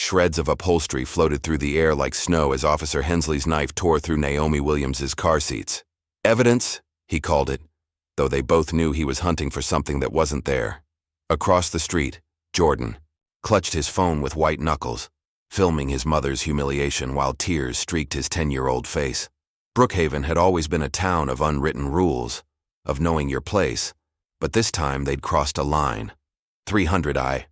Shreds of upholstery floated through the air like snow as Officer Hensley's knife tore through Naomi Williams's car seats. Evidence, he called it, though they both knew he was hunting for something that wasn't there. Across the street, Jordan clutched his phone with white knuckles, filming his mother's humiliation while tears streaked his 10-year-old face. Brookhaven had always been a town of unwritten rules, of knowing your place, but this time they'd crossed a line. 300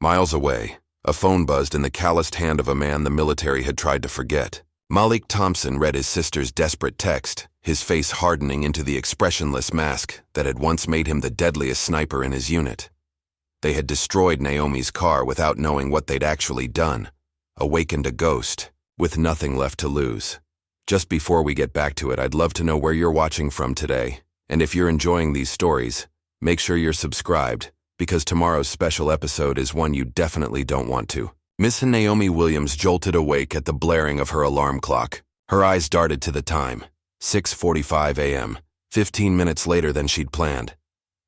miles away, a phone buzzed in the calloused hand of a man the military had tried to forget. Malik Thompson read his sister's desperate text, his face hardening into the expressionless mask that had once made him the deadliest sniper in his unit. They had destroyed Naomi's car without knowing what they'd actually done, awakened a ghost, with nothing left to lose. Just before we get back to it, I'd love to know where you're watching from today, and if you're enjoying these stories, make sure you're subscribed, because tomorrow's special episode is one you definitely don't want to. Miss Naomi Williams jolted awake at the blaring of her alarm clock. Her eyes darted to the time, 6:45 a.m., 15 minutes later than she'd planned.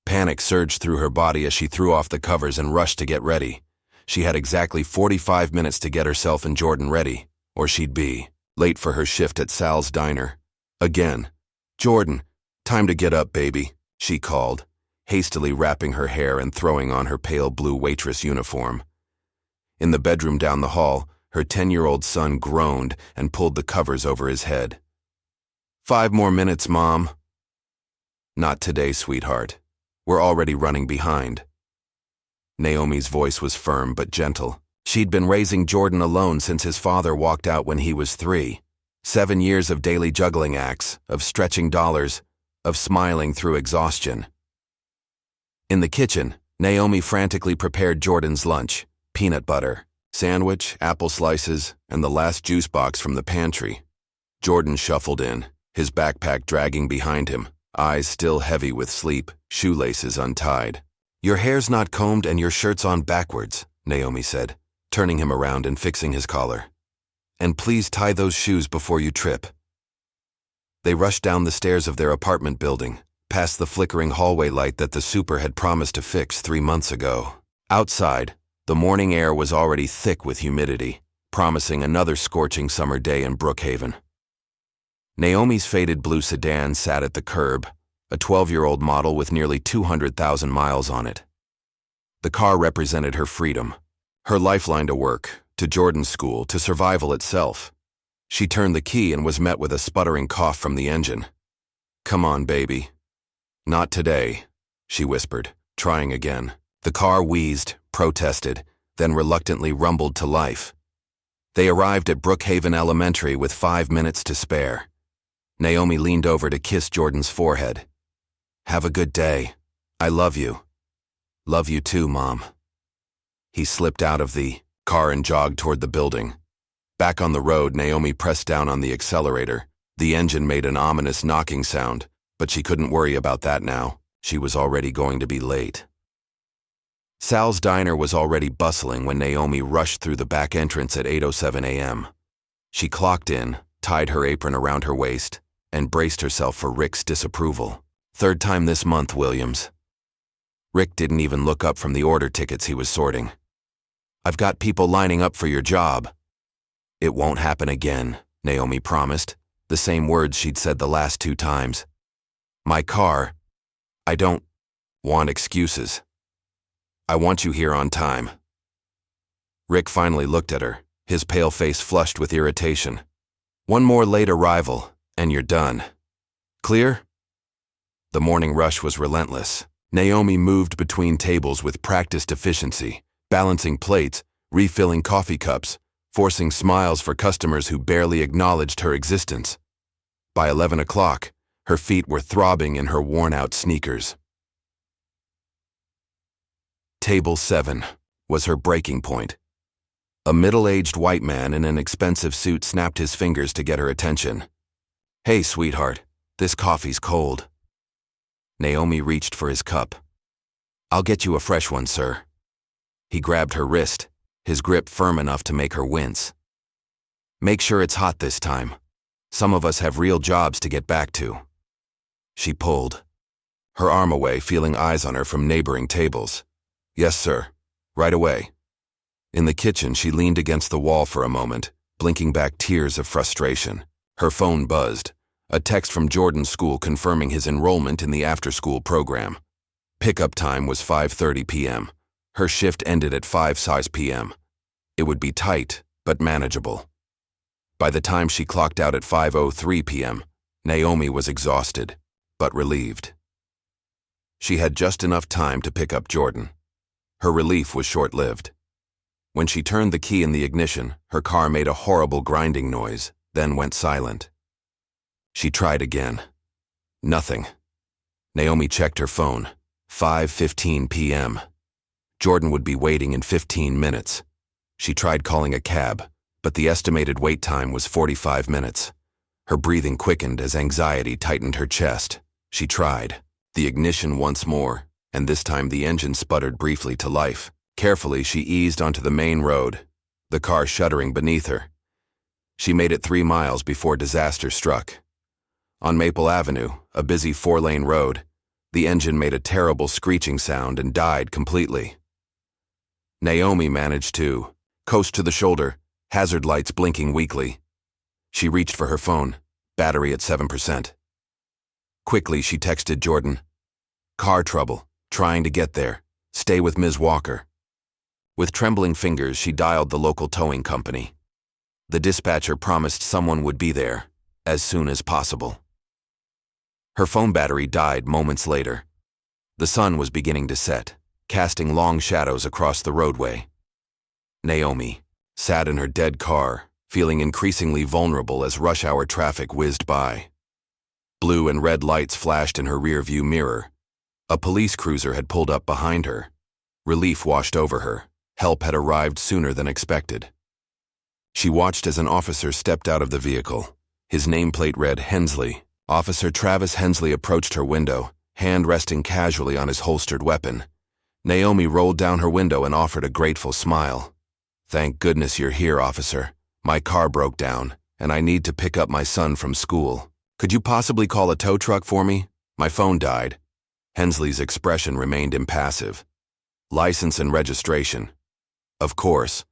Panic surged through her body as she threw off the covers and rushed to get ready. She had exactly 45 minutes to get herself and Jordan ready, or she'd be late for her shift at Sal's diner. Again. "Jordan, time to get up, baby," she called, hastily wrapping her hair and throwing on her pale blue waitress uniform. In the bedroom down the hall, her 10-year-old son groaned and pulled the covers over his head. "5 more minutes, Mom." "Not today, sweetheart. We're already running behind." Naomi's voice was firm but gentle. She'd been raising Jordan alone since his father walked out when he was 3. 7 years of daily juggling acts, of stretching dollars, of smiling through exhaustion. In the kitchen, Naomi frantically prepared Jordan's lunch: peanut butter, sandwich, apple slices, and the last juice box from the pantry. Jordan shuffled in, his backpack dragging behind him, eyes still heavy with sleep, shoelaces untied. "Your hair's not combed and your shirt's on backwards," Naomi said, turning him around and fixing his collar. "And please tie those shoes before you trip." They rushed down the stairs of their apartment building, past the flickering hallway light that the super had promised to fix 3 months ago. Outside, the morning air was already thick with humidity, promising another scorching summer day in Brookhaven. Naomi's faded blue sedan sat at the curb, a 12-year-old model with nearly 200,000 miles on it. The car represented her freedom, her lifeline to work, to Jordan's school, to survival itself. She turned the key and was met with a sputtering cough from the engine. "Come on, baby." "Not today," she whispered, trying again. The car wheezed, protested, then reluctantly rumbled to life. They arrived at Brookhaven Elementary with 5 minutes to spare. Naomi leaned over to kiss Jordan's forehead. "Have a good day. I love you." "Love you too, Mom." He slipped out of the car and jogged toward the building. Back on the road, Naomi pressed down on the accelerator. The engine made an ominous knocking sound, but she couldn't worry about that now. She was already going to be late. Sal's diner was already bustling when Naomi rushed through the back entrance at 8:07 a.m. She clocked in, tied her apron around her waist, and braced herself for Rick's disapproval. "Third time this month, Williams." Rick didn't even look up from the order tickets he was sorting. "I've got people lining up for your job." "It won't happen again," Naomi promised, the same words she'd said the last 2 times. "My car. I don't want excuses. I want you here on time." Rick finally looked at her, his pale face flushed with irritation. "One more late arrival, and you're done. Clear?" The morning rush was relentless. Naomi moved between tables with practiced efficiency, balancing plates, refilling coffee cups, forcing smiles for customers who barely acknowledged her existence. By 11 o'clock, her feet were throbbing in her worn-out sneakers. Table 7 was her breaking point. A middle-aged white man in an expensive suit snapped his fingers to get her attention. "Hey, sweetheart, this coffee's cold." Naomi reached for his cup. "I'll get you a fresh one, sir." He grabbed her wrist, his grip firm enough to make her wince. "Make sure it's hot this time. Some of us have real jobs to get back to." She pulled her arm away, feeling eyes on her from neighboring tables. "Yes, sir. Right away." In the kitchen, she leaned against the wall for a moment, blinking back tears of frustration. Her phone buzzed. A text from Jordan's school confirming his enrollment in the after-school program. Pickup time was 5:30 p.m. Her shift ended at 5 p.m. It would be tight, but manageable. By the time she clocked out at 5:03 p.m., Naomi was exhausted, but relieved. She had just enough time to pick up Jordan. Her relief was short-lived. When she turned the key in the ignition, her car made a horrible grinding noise, then went silent. She tried again. Nothing. Naomi checked her phone. 5:15 p.m. Jordan would be waiting in 15 minutes. She tried calling a cab, but the estimated wait time was 45 minutes. Her breathing quickened as anxiety tightened her chest. She tried. The ignition once more, and this time the engine sputtered briefly to life. Carefully, she eased onto the main road, the car shuddering beneath her. She made it 3 miles before disaster struck. On Maple Avenue, a busy 4-lane road, the engine made a terrible screeching sound and died completely. Naomi managed to coast to the shoulder, hazard lights blinking weakly. She reached for her phone, battery at 7%. Quickly, she texted Jordan. "Car trouble, trying to get there. Stay with Ms. Walker." With trembling fingers, she dialed the local towing company. The dispatcher promised someone would be there, as soon as possible. Her phone battery died moments later. The sun was beginning to set, casting long shadows across the roadway. Naomi sat in her dead car, feeling increasingly vulnerable as rush-hour traffic whizzed by. Blue and red lights flashed in her rear-view mirror. A police cruiser had pulled up behind her. Relief washed over her. Help had arrived sooner than expected. She watched as an officer stepped out of the vehicle. His nameplate read Hensley. Officer Travis Hensley approached her window, hand resting casually on his holstered weapon. Naomi rolled down her window and offered a grateful smile. "Thank goodness you're here, officer. My car broke down, and I need to pick up my son from school. Could you possibly call a tow truck for me? My phone died." Hensley's expression remained impassive. "License and registration." "Of course."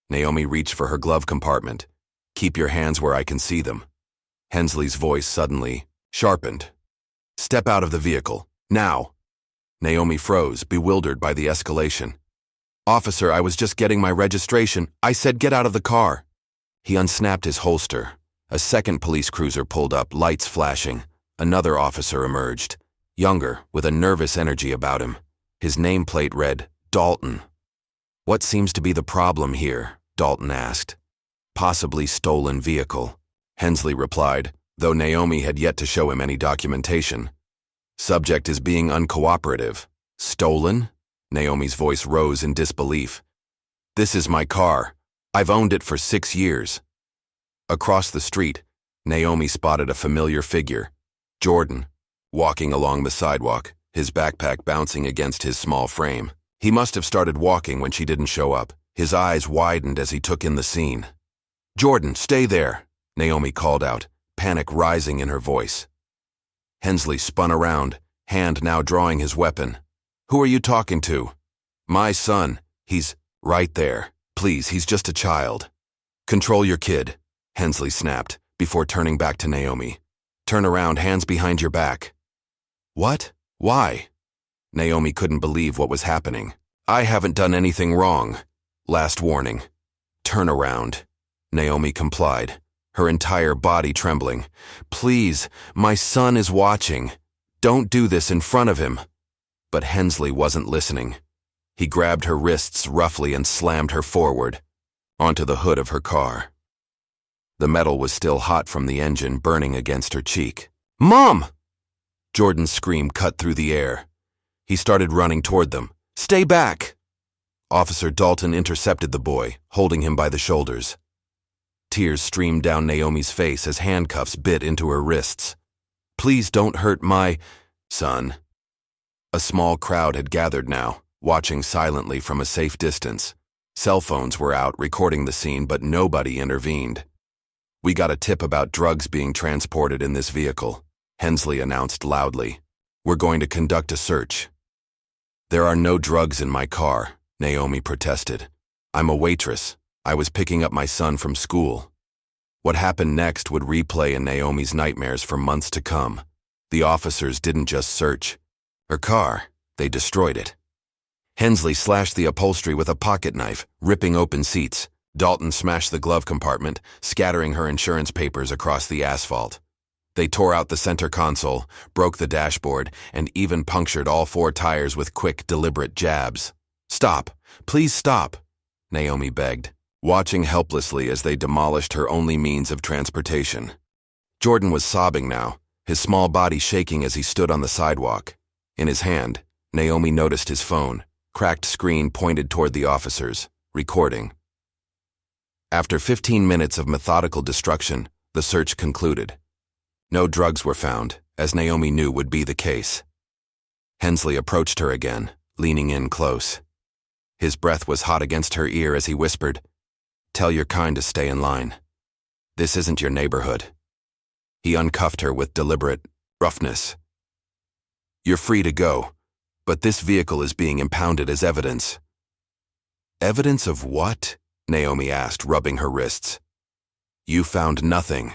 Naomi reached for her glove compartment. "Keep your hands where I can see them." Hensley's voice suddenly sharpened. "Step out of the vehicle, now." Naomi froze, bewildered by the escalation. "Officer, I was just getting my registration. I said get out of the car." He unsnapped his holster. A second police cruiser pulled up, lights flashing. Another officer emerged, younger, with a nervous energy about him. His nameplate read, Dalton. "What seems to be the problem here?" Dalton asked. "Possibly stolen vehicle," Hensley replied, though Naomi had yet to show him any documentation. "Subject is being uncooperative." "Stolen?" Naomi's voice rose in disbelief. "This is my car. I've owned it for 6 years." Across the street, Naomi spotted a familiar figure, Jordan, walking along the sidewalk, his backpack bouncing against his small frame. He must have started walking when she didn't show up. His eyes widened as he took in the scene. "Jordan, stay there," Naomi called out, panic rising in her voice. Hensley spun around, hand now drawing his weapon. "Who are you talking to?" "My son. He's right there. Please, he's just a child." "Control your kid," Hensley snapped, before turning back to Naomi. "Turn around, hands behind your back." "What? Why?" Naomi couldn't believe what was happening. "I haven't done anything wrong. Last warning." "Turn around." Naomi complied, her entire body trembling. "Please, my son is watching. Don't do this in front of him." But Hensley wasn't listening. He grabbed her wrists roughly and slammed her forward, onto the hood of her car. The metal was still hot from the engine burning against her cheek. "Mom!" Jordan's scream cut through the air. He started running toward them. "Stay back!" Officer Dalton intercepted the boy, holding him by the shoulders. Tears streamed down Naomi's face as handcuffs bit into her wrists. "Please don't hurt my son." A small crowd had gathered now, watching silently from a safe distance. Cell phones were out recording the scene, but nobody intervened. "We got a tip about drugs being transported in this vehicle," Hensley announced loudly. "We're going to conduct a search." "There are no drugs in my car," Naomi protested. I'm a waitress. I was picking up my son from school. What happened next would replay in Naomi's nightmares for months to come. The officers didn't just search her car, they destroyed it. Hensley slashed the upholstery with a pocket knife, ripping open seats. Dalton smashed the glove compartment, scattering her insurance papers across the asphalt. They tore out the center console, broke the dashboard, and even punctured all 4 tires with quick, deliberate jabs. "Stop! Please stop!" Naomi begged, watching helplessly as they demolished her only means of transportation. Jordan was sobbing now, his small body shaking as he stood on the sidewalk. In his hand, Naomi noticed his phone, cracked screen pointed toward the officers, recording. After 15 minutes of methodical destruction, the search concluded. No drugs were found, as Naomi knew would be the case. Hensley approached her again, leaning in close. His breath was hot against her ear as he whispered, "Tell your kind to stay in line. This isn't your neighborhood." He uncuffed her with deliberate roughness. "You're free to go, but this vehicle is being impounded as evidence." "Evidence of what?" Naomi asked, rubbing her wrists. "You found nothing.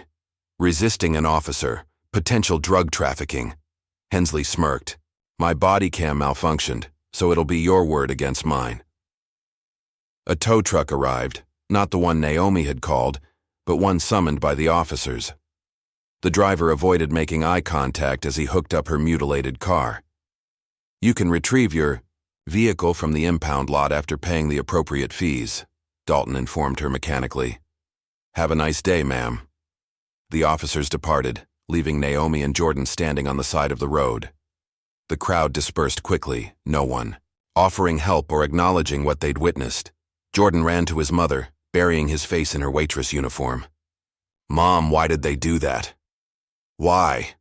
Resisting an officer, potential drug trafficking." Hensley smirked. "My body cam malfunctioned, so it'll be your word against mine." A tow truck arrived, not the one Naomi had called, but one summoned by the officers. The driver avoided making eye contact as he hooked up her mutilated car. "You can retrieve your vehicle from the impound lot after paying the appropriate fees," Dalton informed her mechanically. "Have a nice day, ma'am." The officers departed, leaving Naomi and Jordan standing on the side of the road. The crowd dispersed quickly, no one offering help or acknowledging what they'd witnessed. Jordan ran to his mother, burying his face in her waitress uniform. "Mom, why did they do that?" "Why?"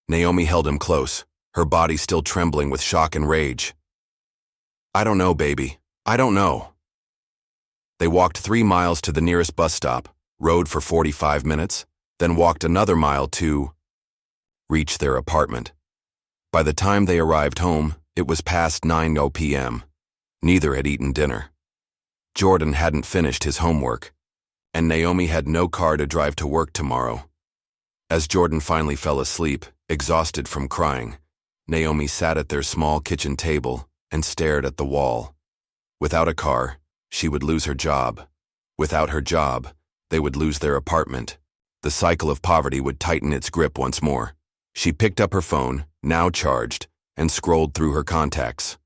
Naomi held him close, her body still trembling with shock and rage. "I don't know, baby. I don't know." They walked 3 miles to the nearest bus stop, rode for 45 minutes, then walked another mile to reach their apartment. By the time they arrived home, it was past 9 p.m. Neither had eaten dinner. Jordan hadn't finished his homework, and Naomi had no car to drive to work tomorrow. As Jordan finally fell asleep, exhausted from crying, Naomi sat at their small kitchen table and stared at the wall. Without a car, she would lose her job. Without her job, they would lose their apartment. The cycle of poverty would tighten its grip once more. She picked up her phone, now charged, and scrolled through her contacts.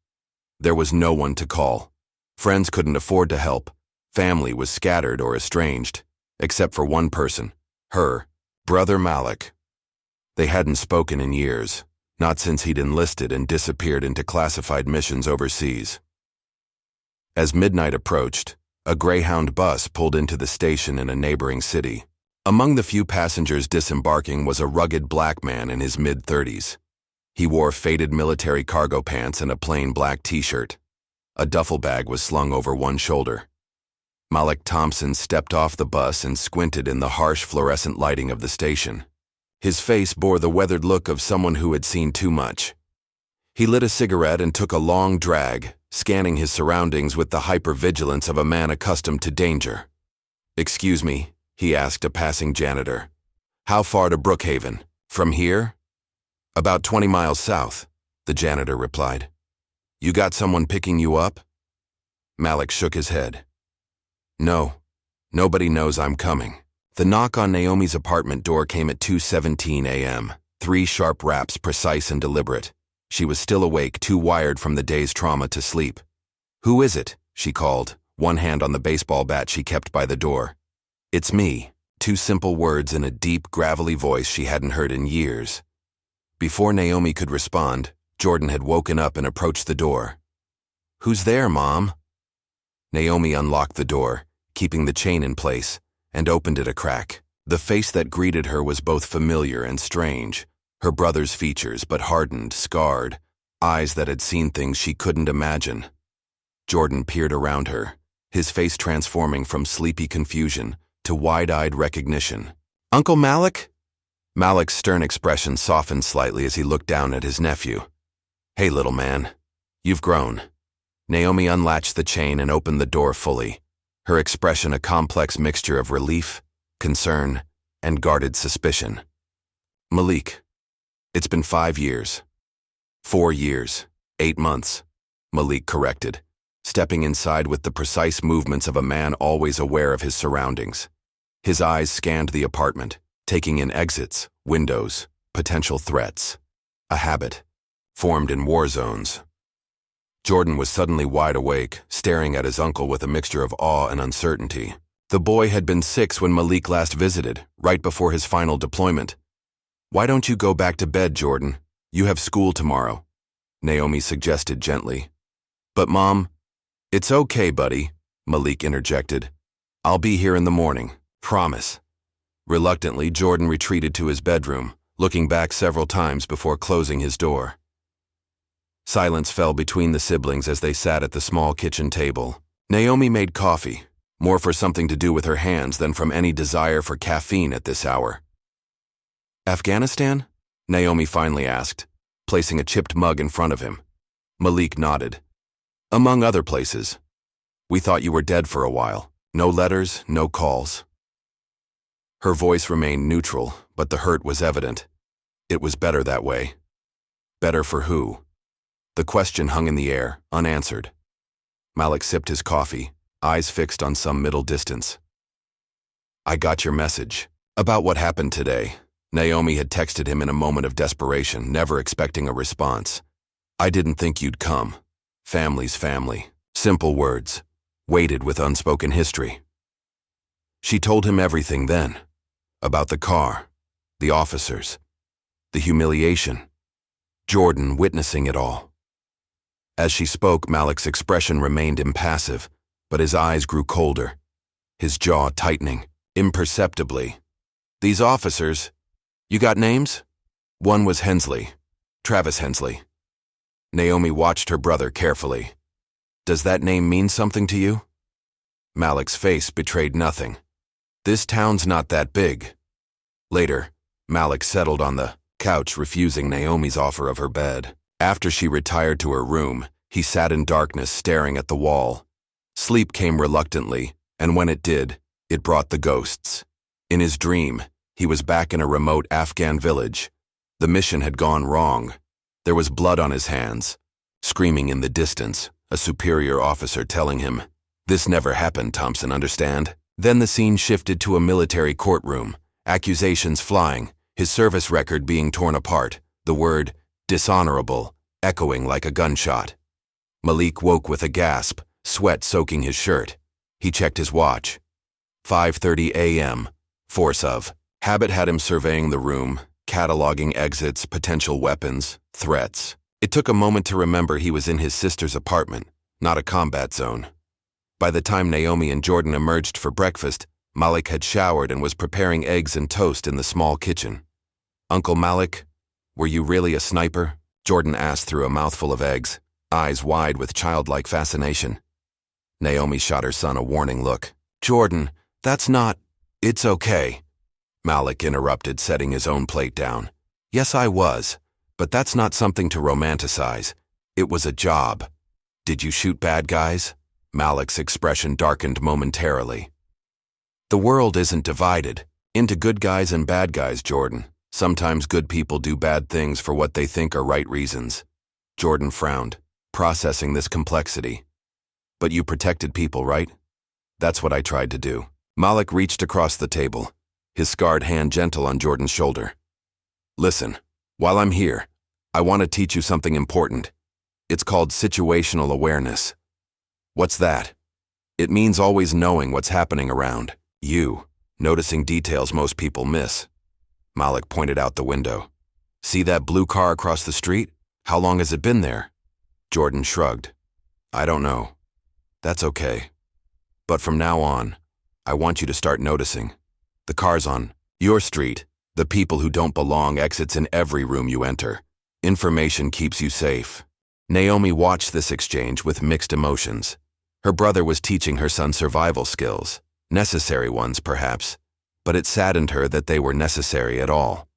There was no one to call. Friends couldn't afford to help. Family was scattered or estranged, except for one person, her brother Malik. They hadn't spoken in years, not since he'd enlisted and disappeared into classified missions overseas. As midnight approached, a Greyhound bus pulled into the station in a neighboring city. Among the few passengers disembarking was a rugged black man in his mid-30s. He wore faded military cargo pants and a plain black t-shirt. A duffel bag was slung over one shoulder. Malik Thompson stepped off the bus and squinted in the harsh fluorescent lighting of the station. His face bore the weathered look of someone who had seen too much. He lit a cigarette and took a long drag, scanning his surroundings with the hypervigilance of a man accustomed to danger. "Excuse me," he asked a passing janitor. "How far to Brookhaven? From here?" "About 20 miles south," the janitor replied. "You got someone picking you up?" Malik shook his head. "No, nobody knows I'm coming." The knock on Naomi's apartment door came at 2:17 a.m., 3 sharp raps, precise and deliberate. She was still awake, too wired from the day's trauma to sleep. "Who is it?" she called, one hand on the baseball bat she kept by the door. "It's me," 2 simple words in a deep, gravelly voice she hadn't heard in years. Before Naomi could respond, Jordan had woken up and approached the door. "Who's there, Mom?" Naomi unlocked the door, keeping the chain in place, and opened it a crack. The face that greeted her was both familiar and strange. Her brother's features, but hardened, scarred, eyes that had seen things she couldn't imagine. Jordan peered around her, his face transforming from sleepy confusion to wide-eyed recognition. "Uncle Malik?" Malik's stern expression softened slightly as he looked down at his nephew. "Hey, little man. You've grown." Naomi unlatched the chain and opened the door fully, her expression a complex mixture of relief, concern, and guarded suspicion. "Malik, it's been 5 years. 4 years, 8 months," Malik corrected, stepping inside with the precise movements of a man always aware of his surroundings. His eyes scanned the apartment, taking in exits, windows, potential threats. A habit, formed in war zones. Jordan was suddenly wide awake, staring at his uncle with a mixture of awe and uncertainty. The boy had been 6 when Malik last visited, right before his final deployment. "Why don't you go back to bed, Jordan? You have school tomorrow," Naomi suggested gently. "But Mom..." "It's okay, buddy," Malik interjected. "I'll be here in the morning, promise." Reluctantly, Jordan retreated to his bedroom, looking back several times before closing his door. Silence fell between the siblings as they sat at the small kitchen table. Naomi made coffee, more for something to do with her hands than from any desire for caffeine at this hour. "Afghanistan?" Naomi finally asked, placing a chipped mug in front of him. Malik nodded. "Among other places. We thought you were dead for a while. No letters, no calls." Her voice remained neutral, but the hurt was evident. It was better that way. Better for who? The question hung in the air, unanswered. Malik sipped his coffee, eyes fixed on some middle distance. "I got your message. About what happened today." Naomi had texted him in a moment of desperation, never expecting a response. "I didn't think you'd come. Family's family." Simple words, weighted with unspoken history. She told him everything then. About the car, the officers, the humiliation, Jordan witnessing it all. As she spoke, Malik's expression remained impassive, but his eyes grew colder, his jaw tightening, imperceptibly. "These officers, you got names?" "One was Hensley, Travis Hensley." Naomi watched her brother carefully. "Does that name mean something to you?" Malik's face betrayed nothing. "This town's not that big." Later, Malik settled on the couch, refusing Naomi's offer of her bed. After she retired to her room, he sat in darkness staring at the wall. Sleep came reluctantly, and when it did, it brought the ghosts. In his dream, he was back in a remote Afghan village. The mission had gone wrong. There was blood on his hands. Screaming in the distance, a superior officer telling him, "This never happened, Thompson, understand?" Then the scene shifted to a military courtroom, accusations flying, his service record being torn apart, the word dishonorable echoing like a gunshot. Malik woke with a gasp, sweat soaking his shirt. He checked his watch. 5:30 a.m. Force of. Habit had him surveying the room, cataloging exits, potential weapons, threats. It took a moment to remember he was in his sister's apartment, not a combat zone. By the time Naomi and Jordan emerged for breakfast, Malik had showered and was preparing eggs and toast in the small kitchen. "Uncle Malik, were you really a sniper?" Jordan asked through a mouthful of eggs, eyes wide with childlike fascination. Naomi shot her son a warning look. "Jordan, that's not..." "It's okay," Malik interrupted, setting his own plate down. "Yes, I was, but that's not something to romanticize. It was a job." "Did you shoot bad guys?" Malik's expression darkened momentarily. "The world isn't divided into good guys and bad guys, Jordan. Sometimes good people do bad things for what they think are right reasons." Jordan frowned, processing this complexity. "But you protected people, right?" "That's what I tried to do." Malik reached across the table, his scarred hand gentle on Jordan's shoulder. "Listen, while I'm here, I want to teach you something important. It's called situational awareness." "What's that?" "It means always knowing what's happening around you, noticing details most people miss." Malik pointed out the window. "See that blue car across the street? How long has it been there?" Jordan shrugged. "I don't know." "That's okay. But from now on, I want you to start noticing. The cars on your street, the people who don't belong, exits in every room you enter. Information keeps you safe." Naomi watched this exchange with mixed emotions. Her brother was teaching her son survival skills, necessary ones perhaps, but it saddened her that they were necessary at all.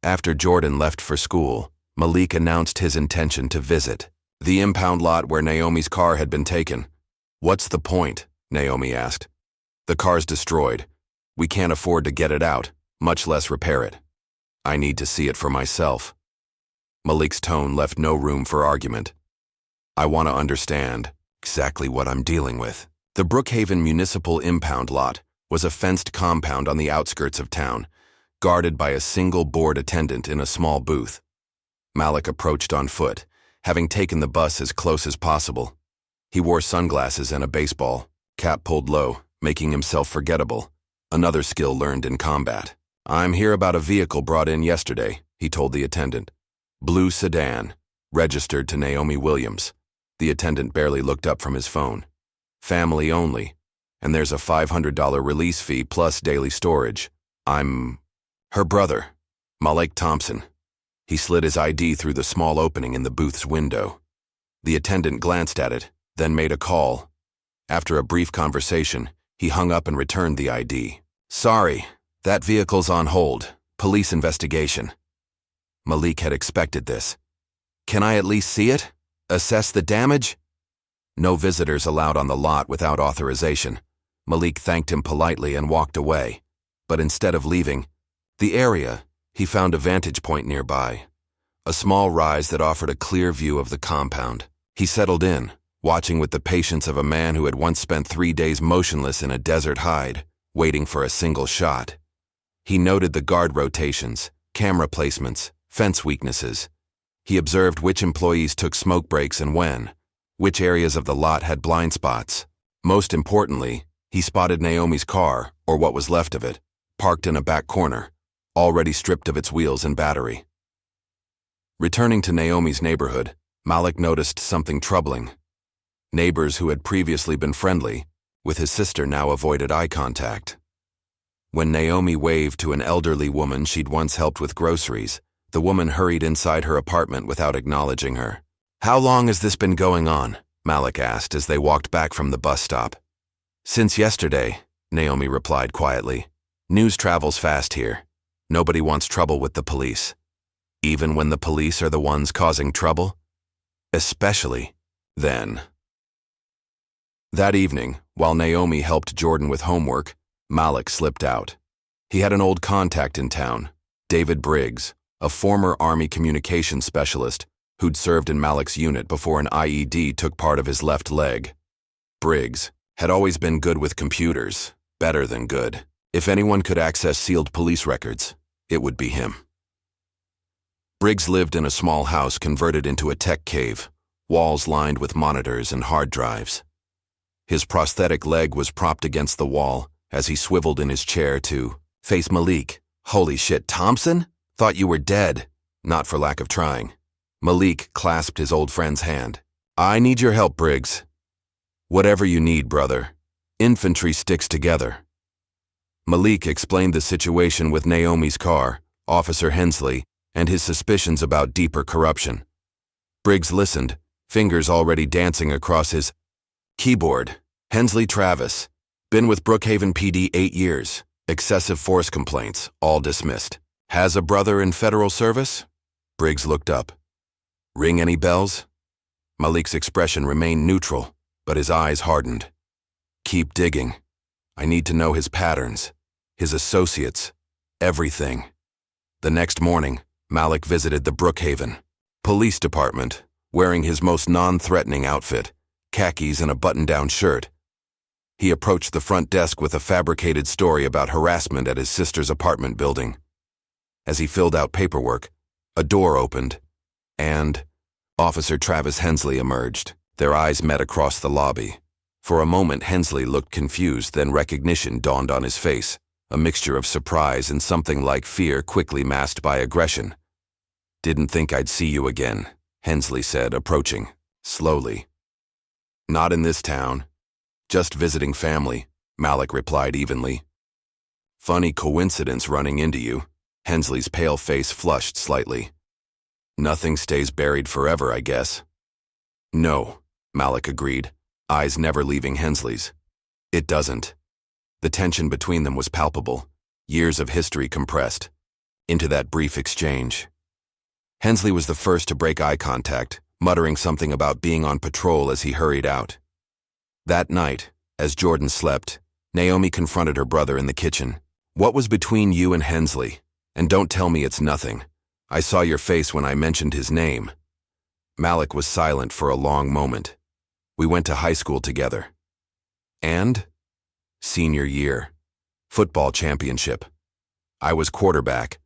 After Jordan left for school, Malik announced his intention to visit the impound lot where Naomi's car had been taken. "What's the point?" Naomi asked. The car's destroyed. We can't afford to get it out, much less repair it. I need to see it for myself. Malik's tone left no room for argument. I want to understand exactly what I'm dealing with. The Brookhaven Municipal Impound Lot was a fenced compound on the outskirts of town, guarded by a single board attendant in a small booth. Malik approached on foot, having taken the bus as close as possible. He wore sunglasses and a baseball cap pulled low, making himself forgettable, another skill learned in combat. I'm here about a vehicle brought in yesterday, he told the attendant. Blue sedan, registered to Naomi Williams. The attendant barely looked up from his phone. Family only, and there's a $500 release fee plus daily storage. I'm her brother, Malik Thompson. He slid his ID through the small opening in the booth's window. The attendant glanced at it, then made a call. After a brief conversation, he hung up and returned the ID. Sorry, that vehicle's on hold. Police investigation. Malik had expected this. Can I at least see it? Assess the damage? No visitors allowed on the lot without authorization. Malik thanked him politely and walked away. But instead of leaving the area, he found a vantage point nearby. A small rise that offered a clear view of the compound. He settled in, watching with the patience of a man who had once spent 3 days motionless in a desert hide, waiting for a single shot. He noted the guard rotations, camera placements, fence weaknesses. He observed which employees took smoke breaks and when, which areas of the lot had blind spots. Most importantly, he spotted Naomi's car, or what was left of it, parked in a back corner, already stripped of its wheels and battery. Returning to Naomi's neighborhood, Malik noticed something troubling. Neighbors who had previously been friendly, with his sister now avoided eye contact. When Naomi waved to an elderly woman she'd once helped with groceries, the woman hurried inside her apartment without acknowledging her. How long has this been going on? Malik asked as they walked back from the bus stop. Since yesterday, Naomi replied quietly. News travels fast here. Nobody wants trouble with the police. Even when the police are the ones causing trouble? Especially then. That evening, while Naomi helped Jordan with homework, Malik slipped out. He had an old contact in town, David Briggs, a former Army communications specialist who'd served in Malik's unit before an IED took part of his left leg. Briggs had always been good with computers, better than good. If anyone could access sealed police records, it would be him. Briggs lived in a small house converted into a tech cave, walls lined with monitors and hard drives. His prosthetic leg was propped against the wall as he swiveled in his chair to face Malik. Holy shit, Thompson? Thought you were dead. Not for lack of trying. Malik clasped his old friend's hand. I need your help, Briggs. Whatever you need, brother. Infantry sticks together. Malik explained the situation with Naomi's car, Officer Hensley, and his suspicions about deeper corruption. Briggs listened, fingers already dancing across his keyboard. Hensley Travis. Been with Brookhaven PD 8 years. Excessive force complaints, all dismissed. Has a brother in federal service? Briggs looked up. Ring any bells? Malik's expression remained neutral, but his eyes hardened. Keep digging. I need to know his patterns, his associates, everything. The next morning, Malik visited the Brookhaven Police Department, wearing his most non-threatening outfit, khakis and a button-down shirt. He approached the front desk with a fabricated story about harassment at his sister's apartment building. As he filled out paperwork, a door opened, and Officer Travis Hensley emerged. Their eyes met across the lobby. For a moment, Hensley looked confused, then recognition dawned on his face, a mixture of surprise and something like fear quickly masked by aggression. Didn't think I'd see you again, Hensley said, approaching, slowly. Not in this town. Just visiting family, Malik replied evenly. Funny coincidence running into you. Hensley's pale face flushed slightly. Nothing stays buried forever, I guess. No, Malik agreed, eyes never leaving Hensley's. It doesn't. The tension between them was palpable, years of history compressed into that brief exchange. Hensley was the first to break eye contact, muttering something about being on patrol as he hurried out. That night, As Jordan slept, Naomi confronted her brother in the kitchen. "What was between you and Hensley? And don't tell me it's nothing. I saw your face when I mentioned his name." Malik was silent for a long moment. "We went to high school together." "And?" "Senior year. Football championship. I was quarterback.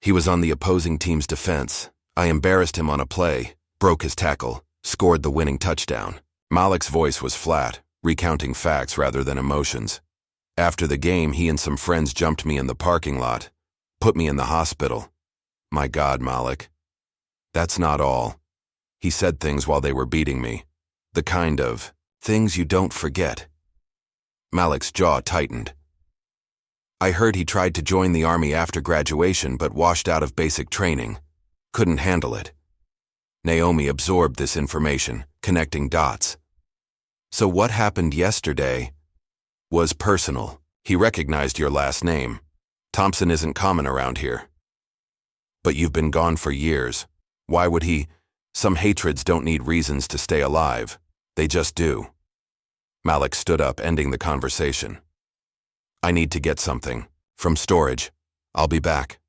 He was on the opposing team's defense. I embarrassed him on a play, broke his tackle, scored the winning touchdown." Malik's voice was flat, recounting facts rather than emotions. "After the game, he and some friends jumped me in the parking lot, put me in the hospital." "My God, Malik. That's not all. He said things while they were beating me. The kind of things you don't forget." Malik's jaw tightened. "I heard he tried to join the army after graduation but washed out of basic training. Couldn't handle it." Naomi absorbed this information, connecting dots. "So what happened yesterday was personal. He recognized your last name. Thompson isn't common around here. But you've been gone for years. Why would he? Some hatreds don't need reasons to stay alive. They just do." Malik stood up, ending the conversation. "I need to get something. From storage. I'll be back."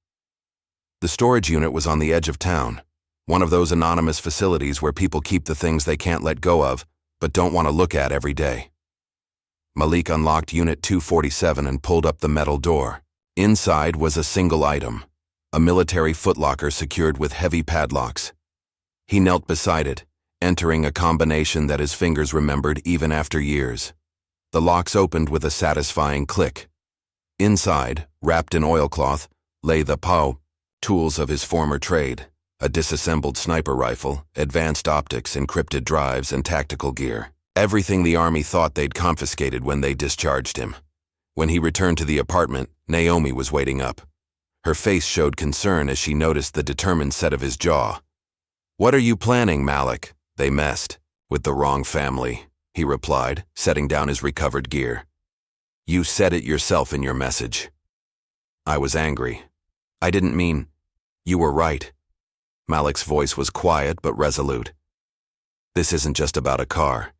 The storage unit was on the edge of town, one of those anonymous facilities where people keep the things they can't let go of, but don't want to look at every day. Malik unlocked Unit 247 and pulled up the metal door. Inside was a single item, a military footlocker secured with heavy padlocks. He knelt beside it, entering a combination that his fingers remembered even after years. The locks opened with a satisfying click. Inside, wrapped in oilcloth, lay the tools of his former trade, a disassembled sniper rifle, advanced optics, encrypted drives, and tactical gear. Everything the army thought they'd confiscated when they discharged him. When he returned to the apartment, Naomi was waiting up. Her face showed concern as she noticed the determined set of his jaw. "What are you planning, Malik?" "They messed with the wrong family," he replied, setting down his recovered gear. "You said it yourself in your message." "I was angry. I didn't mean—" "You were right." Malik's voice was quiet but resolute. "This isn't just about a car.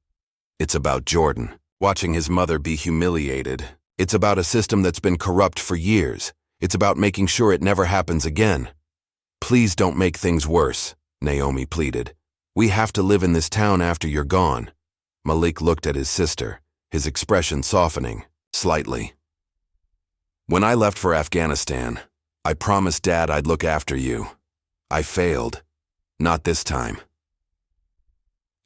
It's about Jordan, watching his mother be humiliated. It's about a system that's been corrupt for years. It's about making sure it never happens again. Please don't make things worse," Naomi pleaded. "We have to live in this town after you're gone." Malik looked at his sister, his expression softening slightly. "When I left for Afghanistan, I promised Dad I'd look after you. I failed. Not this time."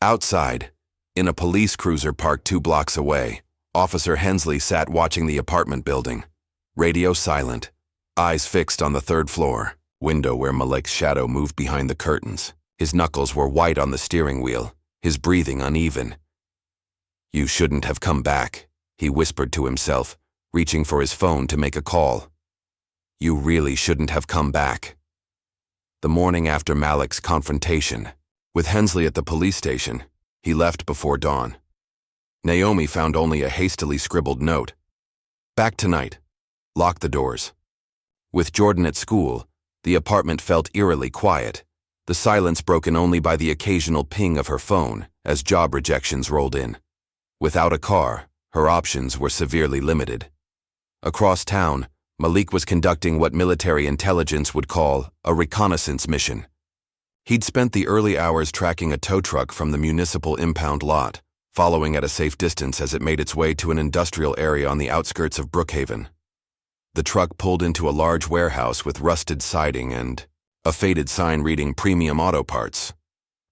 Outside, in a police cruiser parked 2 blocks away, Officer Hensley sat watching the apartment building. Radio silent, eyes fixed on the 3rd floor, window where Malik's shadow moved behind the curtains. His knuckles were white on the steering wheel, his breathing uneven. "You shouldn't have come back," he whispered to himself, reaching for his phone to make a call. "You really shouldn't have come back." The morning after Malik's confrontation with Hensley at the police station, he left before dawn. Naomi found only a hastily scribbled note. "Back tonight. Lock the doors." With Jordan at school, the apartment felt eerily quiet, the silence broken only by the occasional ping of her phone as job rejections rolled in. Without a car, her options were severely limited. Across town, Malik was conducting what military intelligence would call a reconnaissance mission. He'd spent the early hours tracking a tow truck from the municipal impound lot, following at a safe distance as it made its way to an industrial area on the outskirts of Brookhaven. The truck pulled into a large warehouse with rusted siding and a faded sign reading Premium Auto Parts.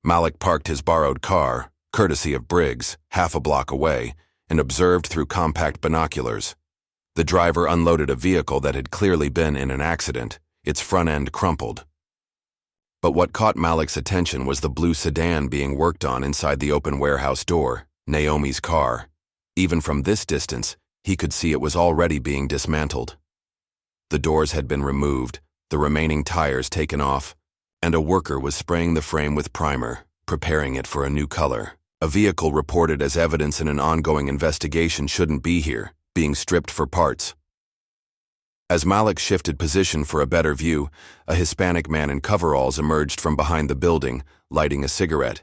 Malik parked his borrowed car, courtesy of Briggs, half a block away, and observed through compact binoculars. The driver unloaded a vehicle that had clearly been in an accident, its front end crumpled. But what caught Malik's attention was the blue sedan being worked on inside the open warehouse door, Naomi's car. Even from this distance, he could see it was already being dismantled. The doors had been removed, the remaining tires taken off, and a worker was spraying the frame with primer, preparing it for a new color. A vehicle reported as evidence in an ongoing investigation shouldn't be here, being stripped for parts. As Malik shifted position for a better view, a Hispanic man in coveralls emerged from behind the building, lighting a cigarette.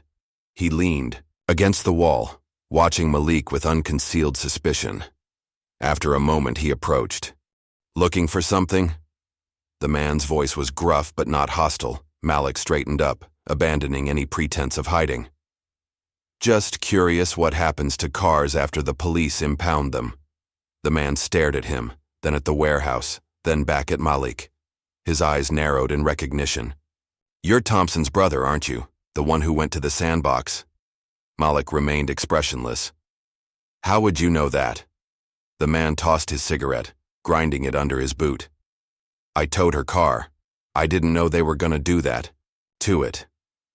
He leaned against the wall, watching Malik with unconcealed suspicion. After a moment, he approached. "Looking for something?" The man's voice was gruff but not hostile. Malik straightened up, abandoning any pretense of hiding. "Just curious what happens to cars after the police impound them." The man stared at him, then at the warehouse, then back at Malik. His eyes narrowed in recognition. "You're Thompson's brother, aren't you? The one who went to the sandbox?" Malik remained expressionless. "How would you know that?" The man tossed his cigarette, grinding it under his boot. "I towed her car. I didn't know they were gonna do that. To it."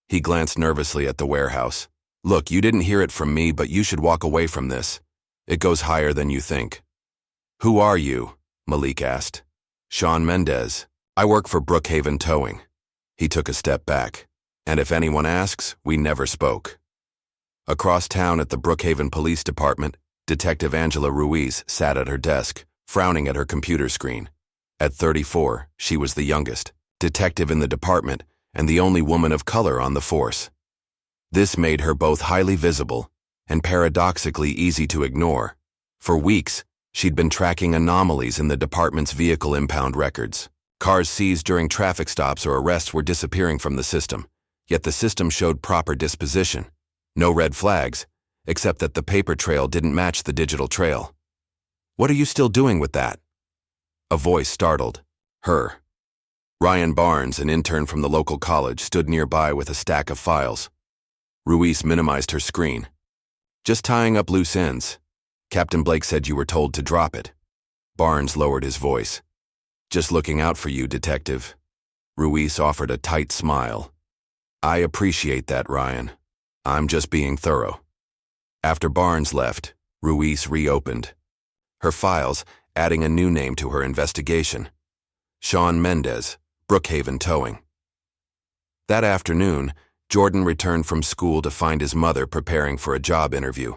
He glanced nervously at the warehouse. "Look, you didn't hear it from me, but you should walk away from this. It goes higher than you think." "Who are you?" Malik asked. "Shawn Mendez. I work for Brookhaven Towing." He took a step back. "And if anyone asks, we never spoke." Across town at the Brookhaven Police Department, Detective Angela Ruiz sat at her desk, frowning at her computer screen. At 34, she was the youngest detective in the department and the only woman of color on the force. This made her both highly visible and paradoxically easy to ignore. For weeks, she'd been tracking anomalies in the department's vehicle impound records. Cars seized during traffic stops or arrests were disappearing from the system, yet the system showed proper disposition. No red flags, except that the paper trail didn't match the digital trail. "What are you still doing with that?" A voice startled her. Ryan Barnes, an intern from the local college, stood nearby with a stack of files. Ruiz minimized her screen. "Just tying up loose ends. Captain Blake said you were told to drop it." Barnes lowered his voice. "Just looking out for you, Detective." Ruiz offered a tight smile. "I appreciate that, Ryan. I'm just being thorough." After Barnes left, Ruiz reopened her files, adding a new name to her investigation: Shawn Mendez, Brookhaven Towing. That afternoon, Jordan returned from school to find his mother preparing for a job interview.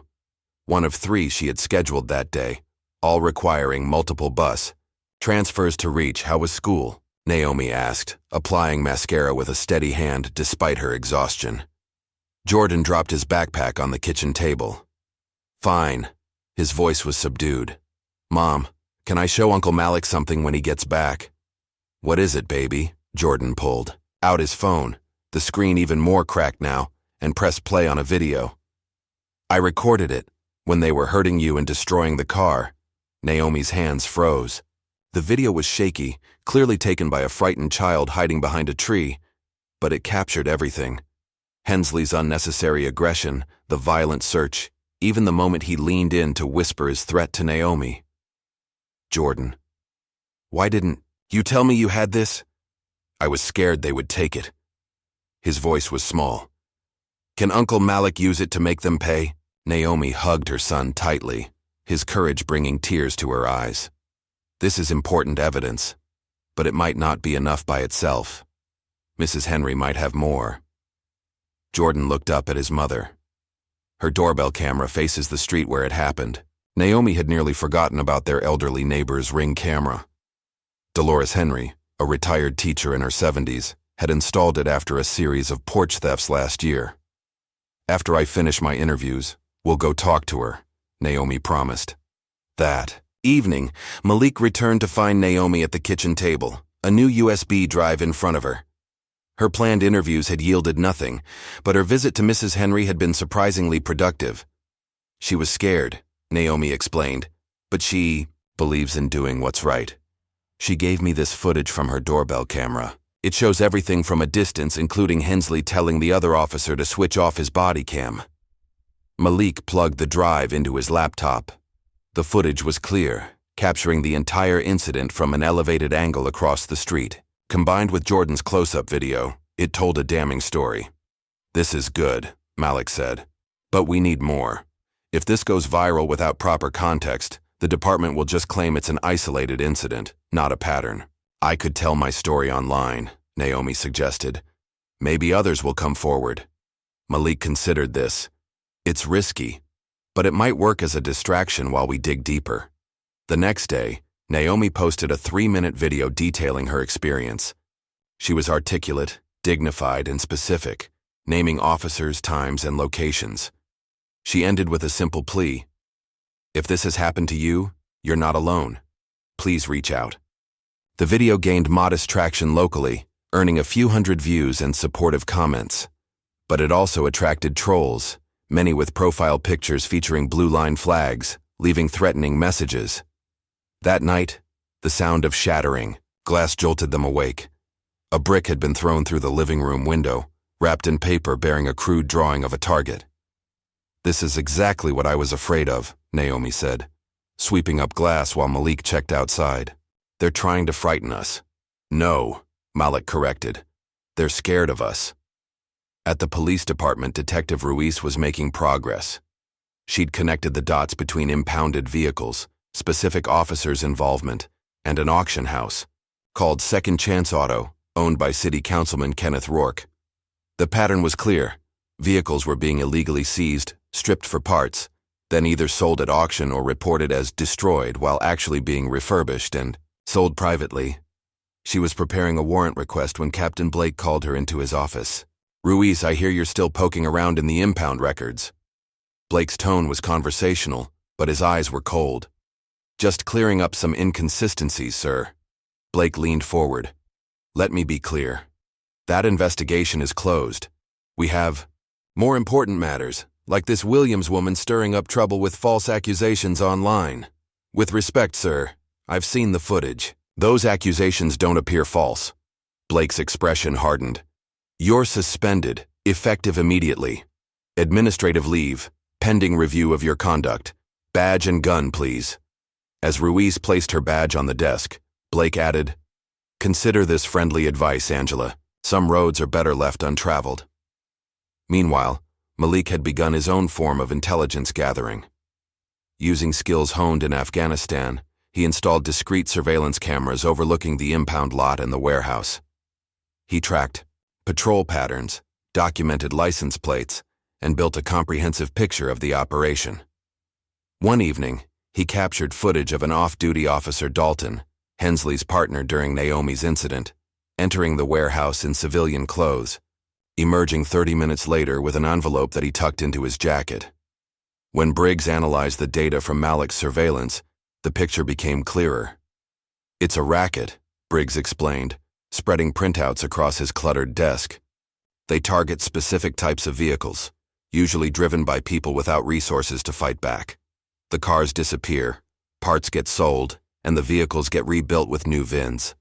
One of 3 she had scheduled that day, all requiring multiple bus transfers to reach. "How was school?" Naomi asked, applying mascara with a steady hand despite her exhaustion. Jordan dropped his backpack on the kitchen table. "Fine." His voice was subdued. "Mom, can I show Uncle Malik something when he gets back?" "What is it, baby?" Jordan pulled out his phone, the screen even more cracked now, and pressed play on a video. "I recorded it when they were hurting you and destroying the car." Naomi's hands froze. The video was shaky, clearly taken by a frightened child hiding behind a tree, but it captured everything. Hensley's unnecessary aggression, the violent search, even the moment he leaned in to whisper his threat to Naomi. "Jordan, why didn't you tell me you had this?" "I was scared they would take it." His voice was small. "Can Uncle Malik use it to make them pay?" Naomi hugged her son tightly, his courage bringing tears to her eyes. "This is important evidence, but it might not be enough by itself. Mrs. Henry might have more." Jordan looked up at his mother. Her doorbell camera faces the street where it happened. Naomi had nearly forgotten about their elderly neighbor's Ring camera. Dolores Henry, a retired teacher in her 70s, had installed it after a series of porch thefts last year. "After I finish my interviews, we'll go talk to her," Naomi promised. That evening, Malik returned to find Naomi at the kitchen table, a new USB drive in front of her. Her planned interviews had yielded nothing, but her visit to Mrs. Henry had been surprisingly productive. "She was scared," Naomi explained, "but she believes in doing what's right. She gave me this footage from her doorbell camera. It shows everything from a distance, including Hensley telling the other officer to switch off his body cam." Malik plugged the drive into his laptop. The footage was clear, capturing the entire incident from an elevated angle across the street. Combined with Jordan's close-up video, it told a damning story. "This is good," Malik said, "but we need more. If this goes viral without proper context, the department will just claim it's an isolated incident, not a pattern." "I could tell my story online," Naomi suggested. "Maybe others will come forward." Malik considered this. "It's risky, but it might work as a distraction while we dig deeper." The next day, Naomi posted a 3-minute video detailing her experience. She was articulate, dignified, and specific, naming officers, times, and locations. She ended with a simple plea. If this has happened to you, you're not alone. Please reach out. The video gained modest traction locally, earning a few hundred views and supportive comments. But it also attracted trolls, many with profile pictures featuring blue line flags, leaving threatening messages. That night, the sound of shattering glass jolted them awake. A brick had been thrown through the living room window, wrapped in paper bearing a crude drawing of a target. This is exactly what I was afraid of, Naomi said, sweeping up glass while Malik checked outside. They're trying to frighten us. No, Malik corrected. They're scared of us. At the police department, Detective Ruiz was making progress. She'd connected the dots between impounded vehicles, specific officers' involvement, and an auction house, called Second Chance Auto, owned by City Councilman Kenneth Rourke. The pattern was clear. Vehicles were being illegally seized, stripped for parts, then either sold at auction or reported as destroyed while actually being refurbished and sold privately. She was preparing a warrant request when Captain Blake called her into his office. Ruiz, I hear you're still poking around in the impound records. Blake's tone was conversational, but his eyes were cold. Just clearing up some inconsistencies, sir. Blake leaned forward. Let me be clear. That investigation is closed. We have more important matters, like this Williams woman stirring up trouble with false accusations online. With respect, sir, I've seen the footage. Those accusations don't appear false. Blake's expression hardened. You're suspended, effective immediately. Administrative leave, pending review of your conduct. Badge and gun, please. As Ruiz placed her badge on the desk, Blake added, Consider this friendly advice, Angela. Some roads are better left untraveled. Meanwhile, Malik had begun his own form of intelligence gathering. Using skills honed in Afghanistan, he installed discreet surveillance cameras overlooking the impound lot and the warehouse. He tracked patrol patterns, documented license plates, and built a comprehensive picture of the operation. One evening, he captured footage of an off-duty Officer Dalton, Hensley's partner during Naomi's incident, entering the warehouse in civilian clothes, emerging 30 minutes later with an envelope that he tucked into his jacket. When Briggs analyzed the data from Malik's surveillance, the picture became clearer. It's a racket, Briggs explained, spreading printouts across his cluttered desk. They target specific types of vehicles, usually driven by people without resources to fight back. The cars disappear, parts get sold, and the vehicles get rebuilt with new VINs.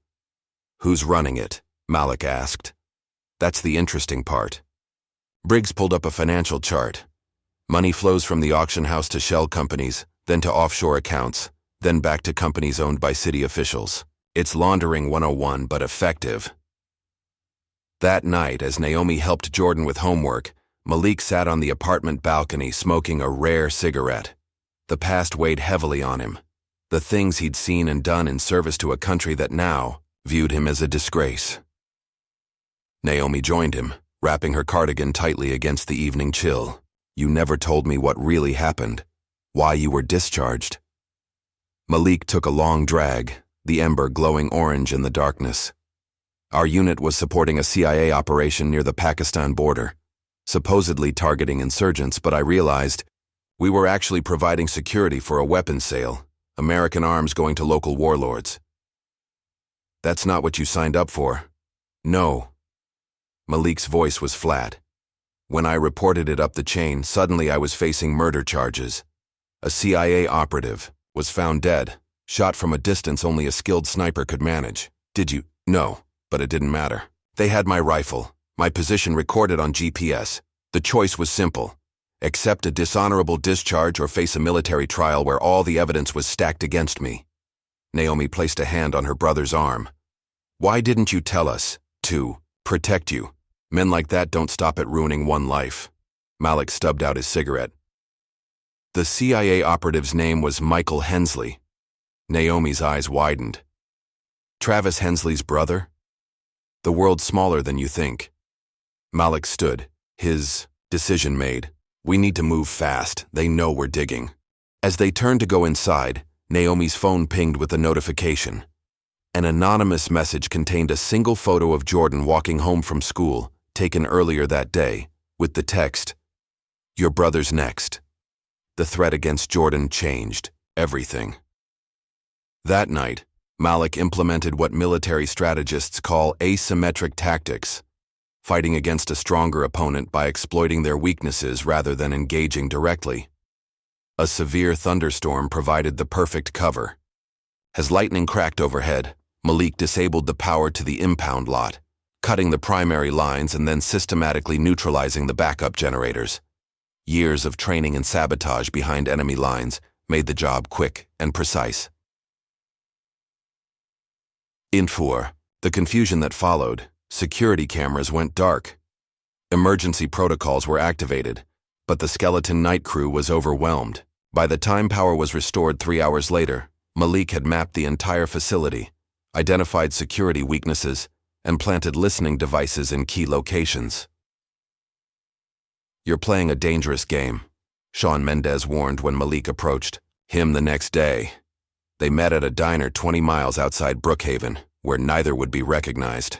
Who's running it? Malik asked. That's the interesting part. Briggs pulled up a financial chart. Money flows from the auction house to shell companies, then to offshore accounts, then back to companies owned by city officials. It's laundering 101, but effective. That night, as Naomi helped Jordan with homework, Malik sat on the apartment balcony smoking a rare cigarette. The past weighed heavily on him. The things he'd seen and done in service to a country that now viewed him as a disgrace. Naomi joined him, wrapping her cardigan tightly against the evening chill. You never told me what really happened. Why you were discharged. Malik took a long drag, the ember glowing orange in the darkness. Our unit was supporting a CIA operation near the Pakistan border, supposedly targeting insurgents, but I realized we were actually providing security for a weapons sale, American arms going to local warlords. That's not what you signed up for. No. Malik's voice was flat. When I reported it up the chain, suddenly I was facing murder charges. A CIA operative was found dead, shot from a distance only a skilled sniper could manage. Did you? No, but it didn't matter. They had my rifle, my position recorded on GPS. The choice was simple. Accept a dishonorable discharge or face a military trial where all the evidence was stacked against me. Naomi placed a hand on her brother's arm. Why didn't you tell us? To protect you. Men like that don't stop at ruining one life. Malik stubbed out his cigarette. The CIA operative's name was Michael Hensley. Naomi's eyes widened. Travis Hensley's brother? The world's smaller than you think. Malik stood, his decision made. We need to move fast. They know we're digging. As they turned to go inside, Naomi's phone pinged with a notification. An anonymous message contained a single photo of Jordan walking home from school, taken earlier that day, with the text, Your brother's next. The threat against Jordan changed everything. That night, Malik implemented what military strategists call asymmetric tactics, fighting against a stronger opponent by exploiting their weaknesses rather than engaging directly. A severe thunderstorm provided the perfect cover. As lightning cracked overhead, Malik disabled the power to the impound lot, cutting the primary lines and then systematically neutralizing the backup generators. Years of training and sabotage behind enemy lines made the job quick and precise. For the confusion that followed, security cameras went dark. Emergency protocols were activated, but the skeleton night crew was overwhelmed. By the time power was restored 3 hours later, Malik had mapped the entire facility, identified security weaknesses, and planted listening devices in key locations. "You're playing a dangerous game," Shawn Mendez warned when Malik approached him the next day. They met at a diner 20 miles outside Brookhaven, where neither would be recognized.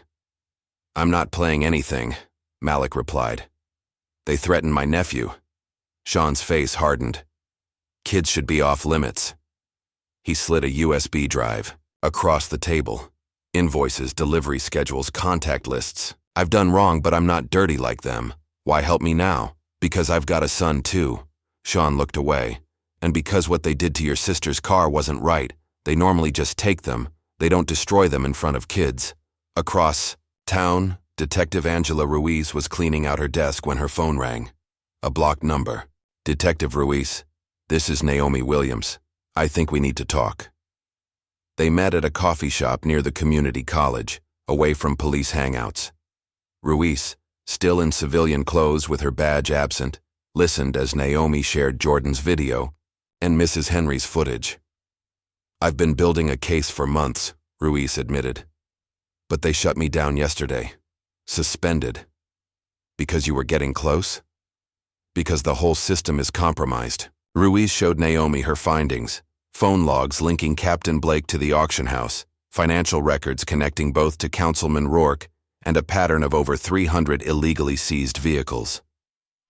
"I'm not playing anything," Malik replied. "They threatened my nephew." Shawn's face hardened. "Kids should be off limits." He slid a USB drive across the table. Invoices, delivery schedules, contact lists. "I've done wrong, but I'm not dirty like them. Why help me now? Because I've got a son too." Shawn looked away. "And because what they did to your sister's car wasn't right. They normally just take them. They don't destroy them in front of kids." Across town, Detective Angela Ruiz was cleaning out her desk when her phone rang. A blocked number. "Detective Ruiz, this is Naomi Williams. I think we need to talk." They met at a coffee shop near the community college, away from police hangouts. Ruiz, still in civilian clothes with her badge absent, listened as Naomi shared Jordan's video and Mrs. Henry's footage. "I've been building a case for months," Ruiz admitted. "But they shut me down yesterday. Suspended. Because you were getting close? Because the whole system is compromised." Ruiz showed Naomi her findings: phone logs linking Captain Blake to the auction house, financial records connecting both to Councilman Rourke, and a pattern of over 300 illegally seized vehicles.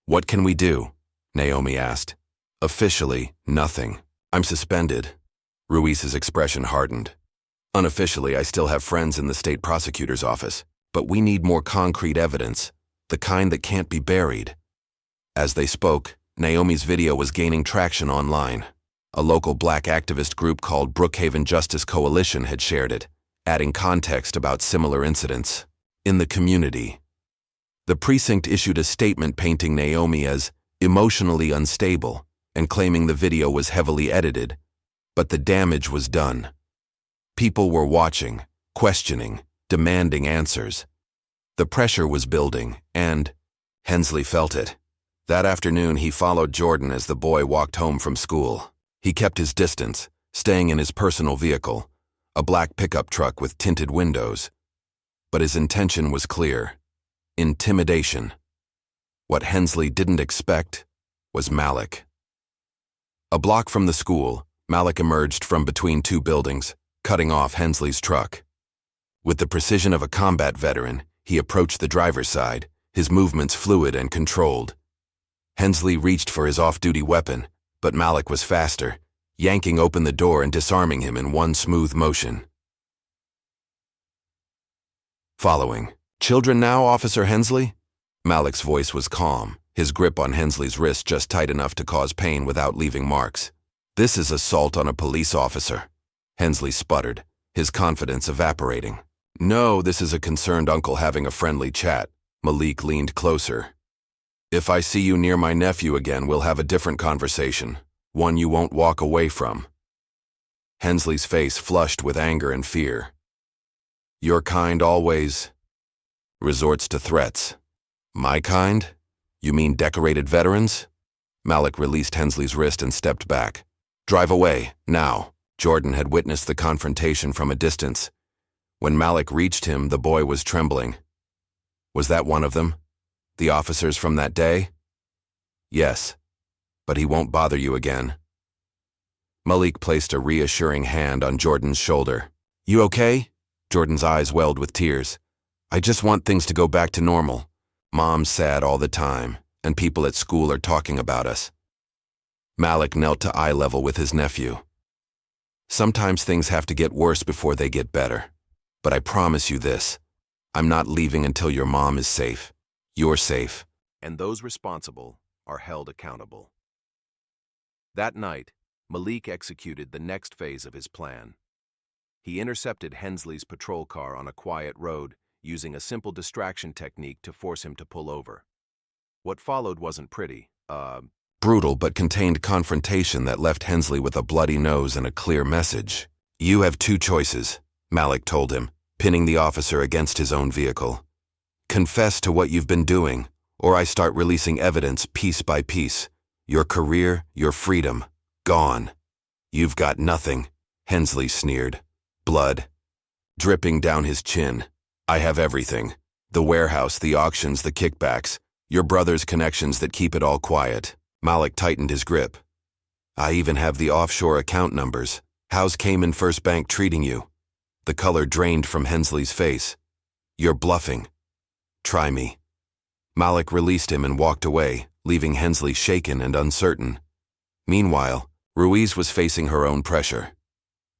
"What can we do?" Naomi asked. "Officially, nothing. I'm suspended." Ruiz's expression hardened. "Unofficially, I still have friends in the state prosecutor's office, but we need more concrete evidence, the kind that can't be buried." As they spoke, Naomi's video was gaining traction online. A local black activist group called Brookhaven Justice Coalition had shared it, adding context about similar incidents in the community. The precinct issued a statement painting Naomi as emotionally unstable and claiming the video was heavily edited, but the damage was done. People were watching, questioning, demanding answers. The pressure was building, and Hensley felt it. That afternoon, he followed Jordan as the boy walked home from school. He kept his distance, staying in his personal vehicle, a black pickup truck with tinted windows. But his intention was clear: intimidation. What Hensley didn't expect was Malik. A block from the school, Malik emerged from between two buildings, cutting off Hensley's truck. With the precision of a combat veteran, he approached the driver's side, his movements fluid and controlled. Hensley reached for his off-duty weapon, but Malik was faster, yanking open the door and disarming him in one smooth motion. Following. "Children now, Officer Hensley?" Malik's voice was calm, his grip on Hensley's wrist just tight enough to cause pain without leaving marks. "This is assault on a police officer," Hensley sputtered, his confidence evaporating. "No, this is a concerned uncle having a friendly chat." Malik leaned closer. "If I see you near my nephew again, we'll have a different conversation, one you won't walk away from." Hensley's face flushed with anger and fear. "Your kind always resorts to threats." "My kind? You mean decorated veterans?" Malik released Hensley's wrist and stepped back. "Drive away, now." Jordan had witnessed the confrontation from a distance. When Malik reached him, the boy was trembling. "Was that one of them? The officers from that day?" "Yes, but he won't bother you again." Malik placed a reassuring hand on Jordan's shoulder. "You okay?" Jordan's eyes welled with tears. "I just want things to go back to normal. Mom's sad all the time, and people at school are talking about us." Malik knelt to eye level with his nephew. Sometimes things have to get worse before they get better. But I promise you this, I'm not leaving until your mom is safe. You're safe. And those responsible are held accountable. That night, Malik executed the next phase of his plan. He intercepted Hensley's patrol car on a quiet road, using a simple distraction technique to force him to pull over. What followed wasn't pretty, brutal but contained confrontation that left Hensley with a bloody nose and a clear message. You have two choices, Malik told him, pinning the officer against his own vehicle. Confess to what you've been doing, or I start releasing evidence piece by piece. Your career, your freedom, gone. You've got nothing, Hensley sneered. Blood dripping down his chin. I have everything. The warehouse, the auctions, the kickbacks. Your brother's connections that keep it all quiet. Malik tightened his grip. I even have the offshore account numbers. How's Cayman First Bank treating you? The color drained from Hensley's face. You're bluffing. Try me. Malik released him and walked away, leaving Hensley shaken and uncertain. Meanwhile, Ruiz was facing her own pressure.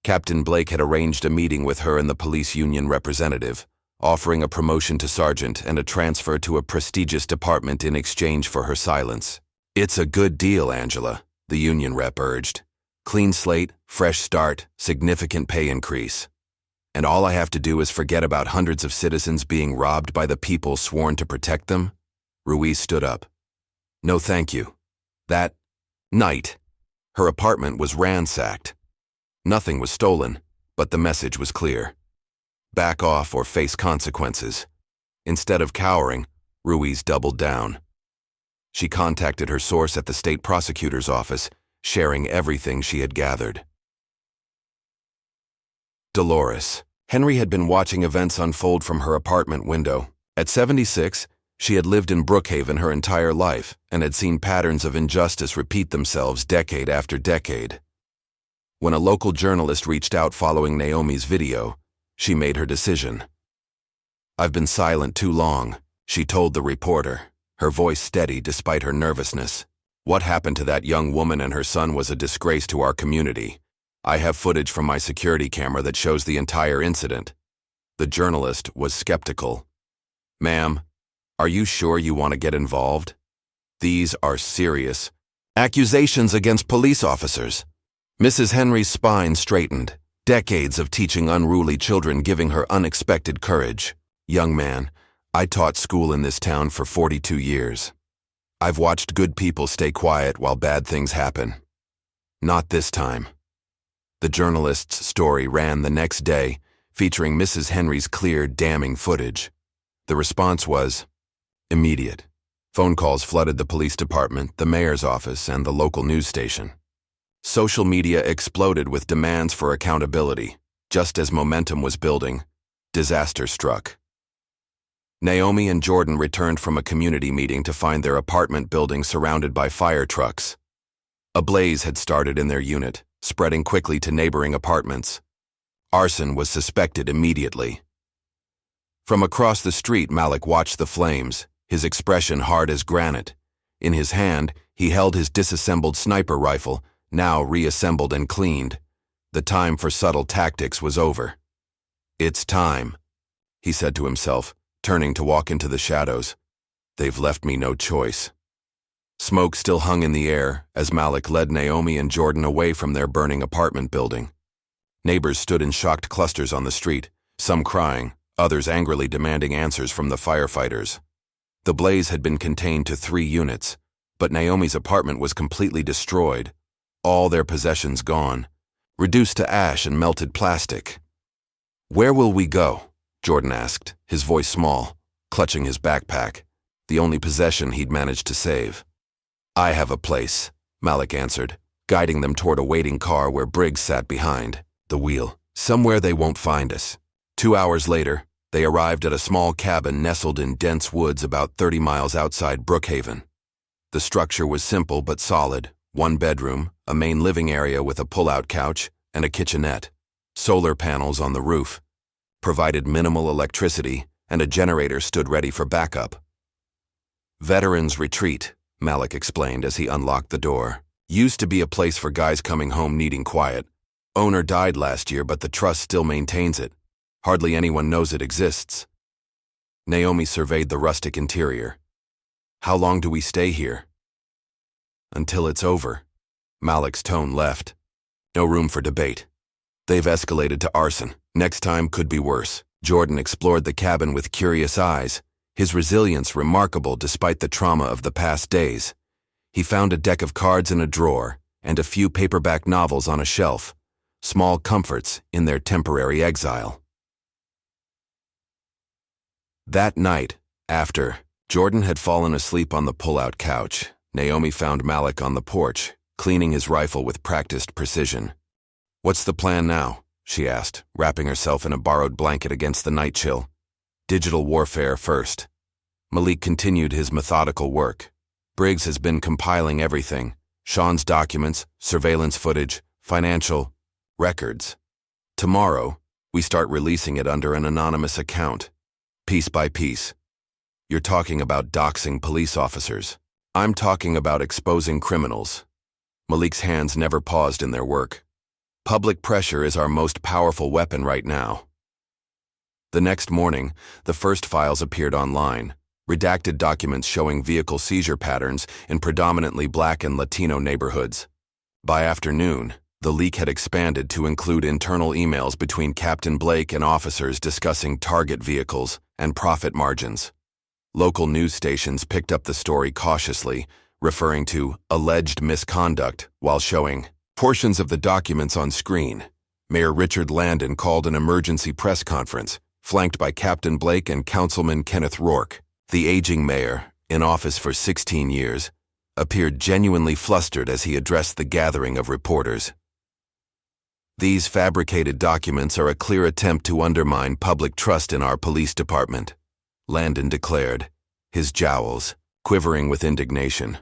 Captain Blake had arranged a meeting with her and the police union representative, offering a promotion to sergeant and a transfer to a prestigious department in exchange for her silence. It's a good deal, Angela, the union rep urged. Clean slate, fresh start, significant pay increase. And all I have to do is forget about hundreds of citizens being robbed by the people sworn to protect them? Ruiz stood up. No thank you. That night, her apartment was ransacked. Nothing was stolen, but the message was clear. Back off or face consequences. Instead of cowering, Ruiz doubled down. She contacted her source at the state prosecutor's office, sharing everything she had gathered. Dolores. Henry had been watching events unfold from her apartment window. At 76, she had lived in Brookhaven her entire life and had seen patterns of injustice repeat themselves decade after decade. When a local journalist reached out following Naomi's video, she made her decision. I've been silent too long, she told the reporter, her voice steady despite her nervousness. What happened to that young woman and her son was a disgrace to our community. I have footage from my security camera that shows the entire incident. The journalist was skeptical. Ma'am, are you sure you want to get involved? These are serious accusations against police officers. Mrs. Henry's spine straightened, decades of teaching unruly children giving her unexpected courage. Young man, I taught school in this town for 42 years. I've watched good people stay quiet while bad things happen. Not this time. The journalist's story ran the next day, featuring Mrs. Henry's clear, damning footage. The response was immediate. Phone calls flooded the police department, the mayor's office, and the local news station. Social media exploded with demands for accountability. Just as momentum was building, disaster struck. Naomi and Jordan returned from a community meeting to find their apartment building surrounded by fire trucks. A blaze had started in their unit, spreading quickly to neighboring apartments. Arson was suspected immediately. From across the street, Malik watched the flames, his expression hard as granite. In his hand, he held his disassembled sniper rifle, now reassembled and cleaned. The time for subtle tactics was over. It's time, he said to himself, turning to walk into the shadows. They've left me no choice. Smoke still hung in the air as Malik led Naomi and Jordan away from their burning apartment building. Neighbors stood in shocked clusters on the street, some crying, others angrily demanding answers from the firefighters. The blaze had been contained to 3 units, but Naomi's apartment was completely destroyed, all their possessions gone, reduced to ash and melted plastic. Where will we go? Jordan asked, his voice small, clutching his backpack, the only possession he'd managed to save. I have a place, Malik answered, guiding them toward a waiting car where Briggs sat behind the wheel. Somewhere they won't find us. 2 hours later, they arrived at a small cabin nestled in dense woods about 30 miles outside Brookhaven. The structure was simple but solid, 1 bedroom, a main living area with a pull-out couch, and a kitchenette. Solar panels on the roof provided minimal electricity, and a generator stood ready for backup. Veterans retreat, Malik explained as he unlocked the door. Used to be a place for guys coming home needing quiet. Owner died last year, but the trust still maintains it. Hardly anyone knows it exists. Naomi surveyed the rustic interior. How long do we stay here? Until it's over. Malik's tone left. No room for debate. They've escalated to arson. Next time could be worse. Jordan explored the cabin with curious eyes, his resilience remarkable despite the trauma of the past days. He found a deck of cards in a drawer and a few paperback novels on a shelf, small comforts in their temporary exile. That night, after Jordan had fallen asleep on the pull-out couch, Naomi found Malik on the porch, cleaning his rifle with practiced precision. "What's the plan now?" she asked, wrapping herself in a borrowed blanket against the night chill. "Digital warfare first." Malik continued his methodical work. Briggs has been compiling everything: Shawn's documents, surveillance footage, financial records. Tomorrow, we start releasing it under an anonymous account, piece by piece. You're talking about doxing police officers. I'm talking about exposing criminals. Malik's hands never paused in their work. Public pressure is our most powerful weapon right now. The next morning, the first files appeared online, redacted documents showing vehicle seizure patterns in predominantly Black and Latino neighborhoods. By afternoon, the leak had expanded to include internal emails between Captain Blake and officers discussing target vehicles and profit margins. Local news stations picked up the story cautiously, referring to alleged misconduct while showing portions of the documents on screen. Mayor Richard Landon called an emergency press conference, flanked by Captain Blake and Councilman Kenneth Rourke. The aging mayor, in office for 16 years, appeared genuinely flustered as he addressed the gathering of reporters. "These fabricated documents are a clear attempt to undermine public trust in our police department," Landon declared, his jowls quivering with indignation.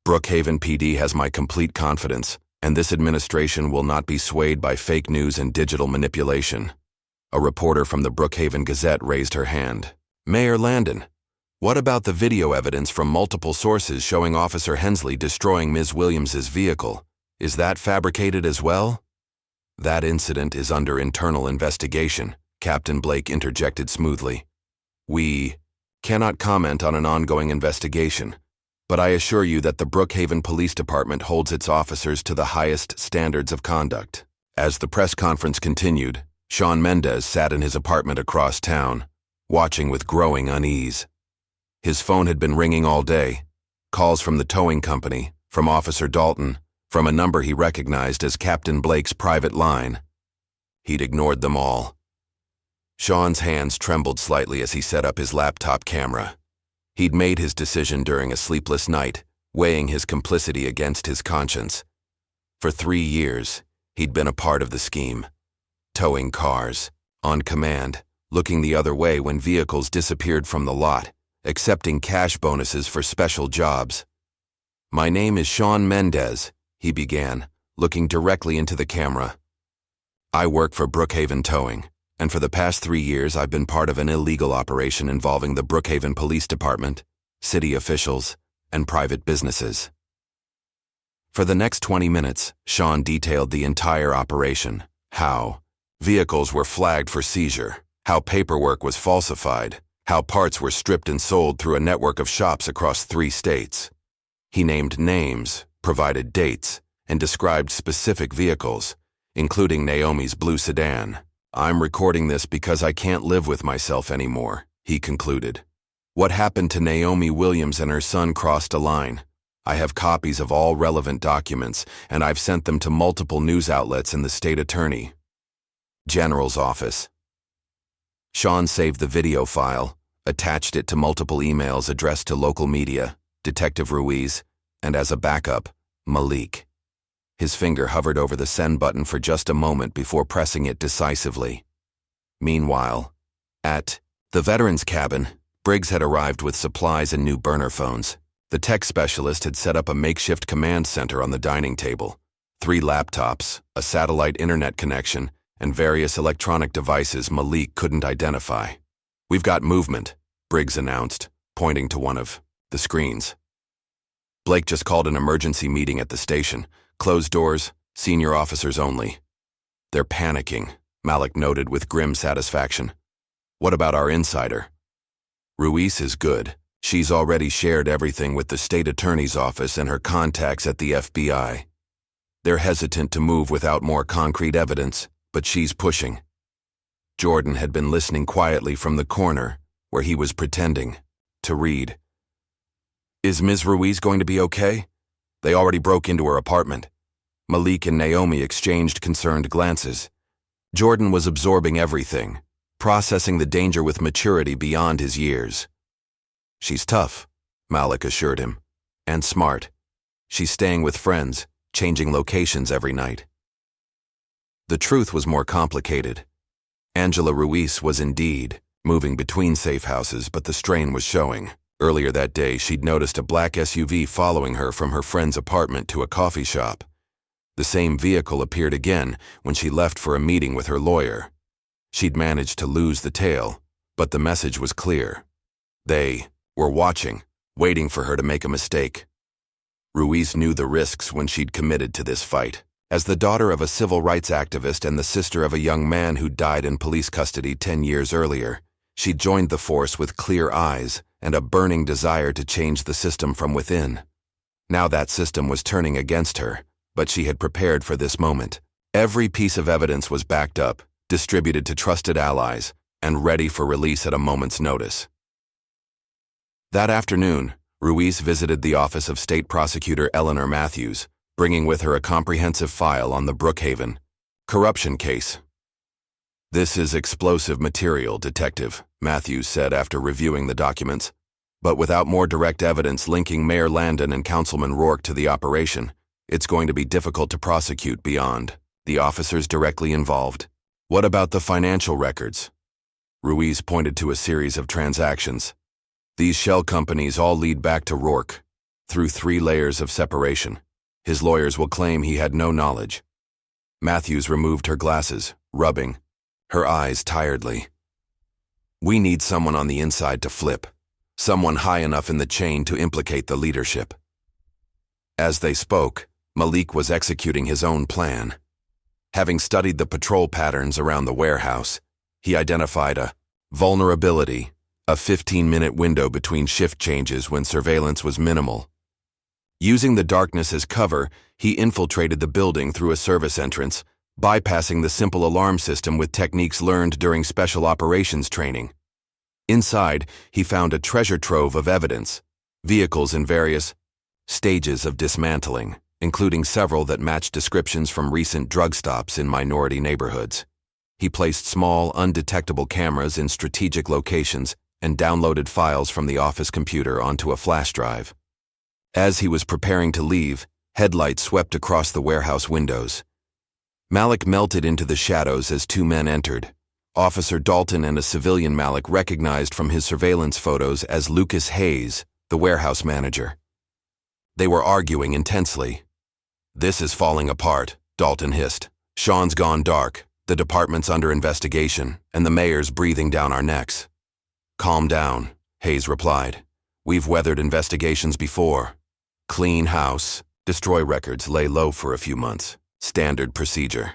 "Brookhaven PD has my complete confidence, and this administration will not be swayed by fake news and digital manipulation." A reporter from the Brookhaven Gazette raised her hand. "Mayor Landon, what about the video evidence from multiple sources showing Officer Hensley destroying Ms. Williams's vehicle? Is that fabricated as well?" "That incident is under internal investigation," Captain Blake interjected smoothly. "We cannot comment on an ongoing investigation, but I assure you that the Brookhaven Police Department holds its officers to the highest standards of conduct." As the press conference continued, Shawn Mendez sat in his apartment across town, watching with growing unease. His phone had been ringing all day. Calls from the towing company, from Officer Dalton, from a number he recognized as Captain Blake's private line. He'd ignored them all. Shawn's hands trembled slightly as he set up his laptop camera. He'd made his decision during a sleepless night, weighing his complicity against his conscience. For 3 years, he'd been a part of the scheme. Towing cars, on command, looking the other way when vehicles disappeared from the lot, accepting cash bonuses for special jobs. "My name is Shawn Mendez," he began, looking directly into the camera. "I work for Brookhaven Towing, and for the past 3 years I've been part of an illegal operation involving the Brookhaven Police Department, city officials, and private businesses." For the next 20 minutes, Shawn detailed the entire operation: how vehicles were flagged for seizure, how paperwork was falsified, how parts were stripped and sold through a network of shops across 3 states. He named names, provided dates, and described specific vehicles, including Naomi's blue sedan. "I'm recording this because I can't live with myself anymore," he concluded. "What happened to Naomi Williams and her son crossed a line. I have copies of all relevant documents, and I've sent them to multiple news outlets and the state attorney general's office." Shawn saved the video file, attached it to multiple emails addressed to local media, Detective Ruiz, and as a backup, Malik. His finger hovered over the send button for just a moment before pressing it decisively. Meanwhile, at the veterans' cabin, Briggs had arrived with supplies and new burner phones. The tech specialist had set up a makeshift command center on the dining table: 3 laptops, a satellite internet connection, and various electronic devices Malik couldn't identify. "We've got movement," Briggs announced, pointing to one of the screens. Blake just called an emergency meeting at the station. Closed doors, senior officers only. They're panicking, Malik noted with grim satisfaction. What about our insider? Ruiz is good. She's already shared everything with the state attorney's office and her contacts at the FBI. They're hesitant to move without more concrete evidence, but she's pushing. Jordan had been listening quietly from the corner, where he was pretending to read. Is Ms. Ruiz going to be okay? They already broke into her apartment. Malik and Naomi exchanged concerned glances. Jordan was absorbing everything, processing the danger with maturity beyond his years. She's tough, Malik assured him, and smart. She's staying with friends, changing locations every night. The truth was more complicated. Angela Ruiz was indeed moving between safe houses, but the strain was showing. Earlier that day, she'd noticed a black SUV following her from her friend's apartment to a coffee shop. The same vehicle appeared again when she left for a meeting with her lawyer. She'd managed to lose the tail, but the message was clear. They were watching, waiting for her to make a mistake. Ruiz knew the risks when she'd committed to this fight. As the daughter of a civil rights activist and the sister of a young man who died in police custody 10 years earlier, she joined the force with clear eyes and a burning desire to change the system from within. Now that system was turning against her, but she had prepared for this moment. Every piece of evidence was backed up, distributed to trusted allies, and ready for release at a moment's notice. That afternoon, Ruiz visited the office of State Prosecutor Eleanor Matthews, bringing with her a comprehensive file on the Brookhaven corruption case. This is explosive material, Detective, Matthews said after reviewing the documents. But without more direct evidence linking Mayor Landon and Councilman Rourke to the operation, it's going to be difficult to prosecute beyond the officers directly involved. What about the financial records? Ruiz pointed to a series of transactions. These shell companies all lead back to Rourke, through 3 layers of separation. His lawyers will claim he had no knowledge. Matthews removed her glasses, rubbing her eyes tiredly. We need someone on the inside to flip, someone high enough in the chain to implicate the leadership. As they spoke, Malik was executing his own plan. Having studied the patrol patterns around the warehouse, he identified a vulnerability, a 15-minute window between shift changes when surveillance was minimal. Using the darkness as cover, he infiltrated the building through a service entrance, bypassing the simple alarm system with techniques learned during special operations training. Inside, he found a treasure trove of evidence, vehicles in various stages of dismantling, including several that matched descriptions from recent drug stops in minority neighborhoods. He placed small, undetectable cameras in strategic locations and downloaded files from the office computer onto a flash drive. As he was preparing to leave, headlights swept across the warehouse windows. Malik melted into the shadows as 2 men entered. Officer Dalton and a civilian Malik recognized from his surveillance photos as Lucas Hayes, the warehouse manager. They were arguing intensely. This is falling apart, Dalton hissed. Shawn's gone dark, the department's under investigation, and the mayor's breathing down our necks. Calm down, Hayes replied. We've weathered investigations before. Clean house, destroy records, lay low for a few months. Standard procedure.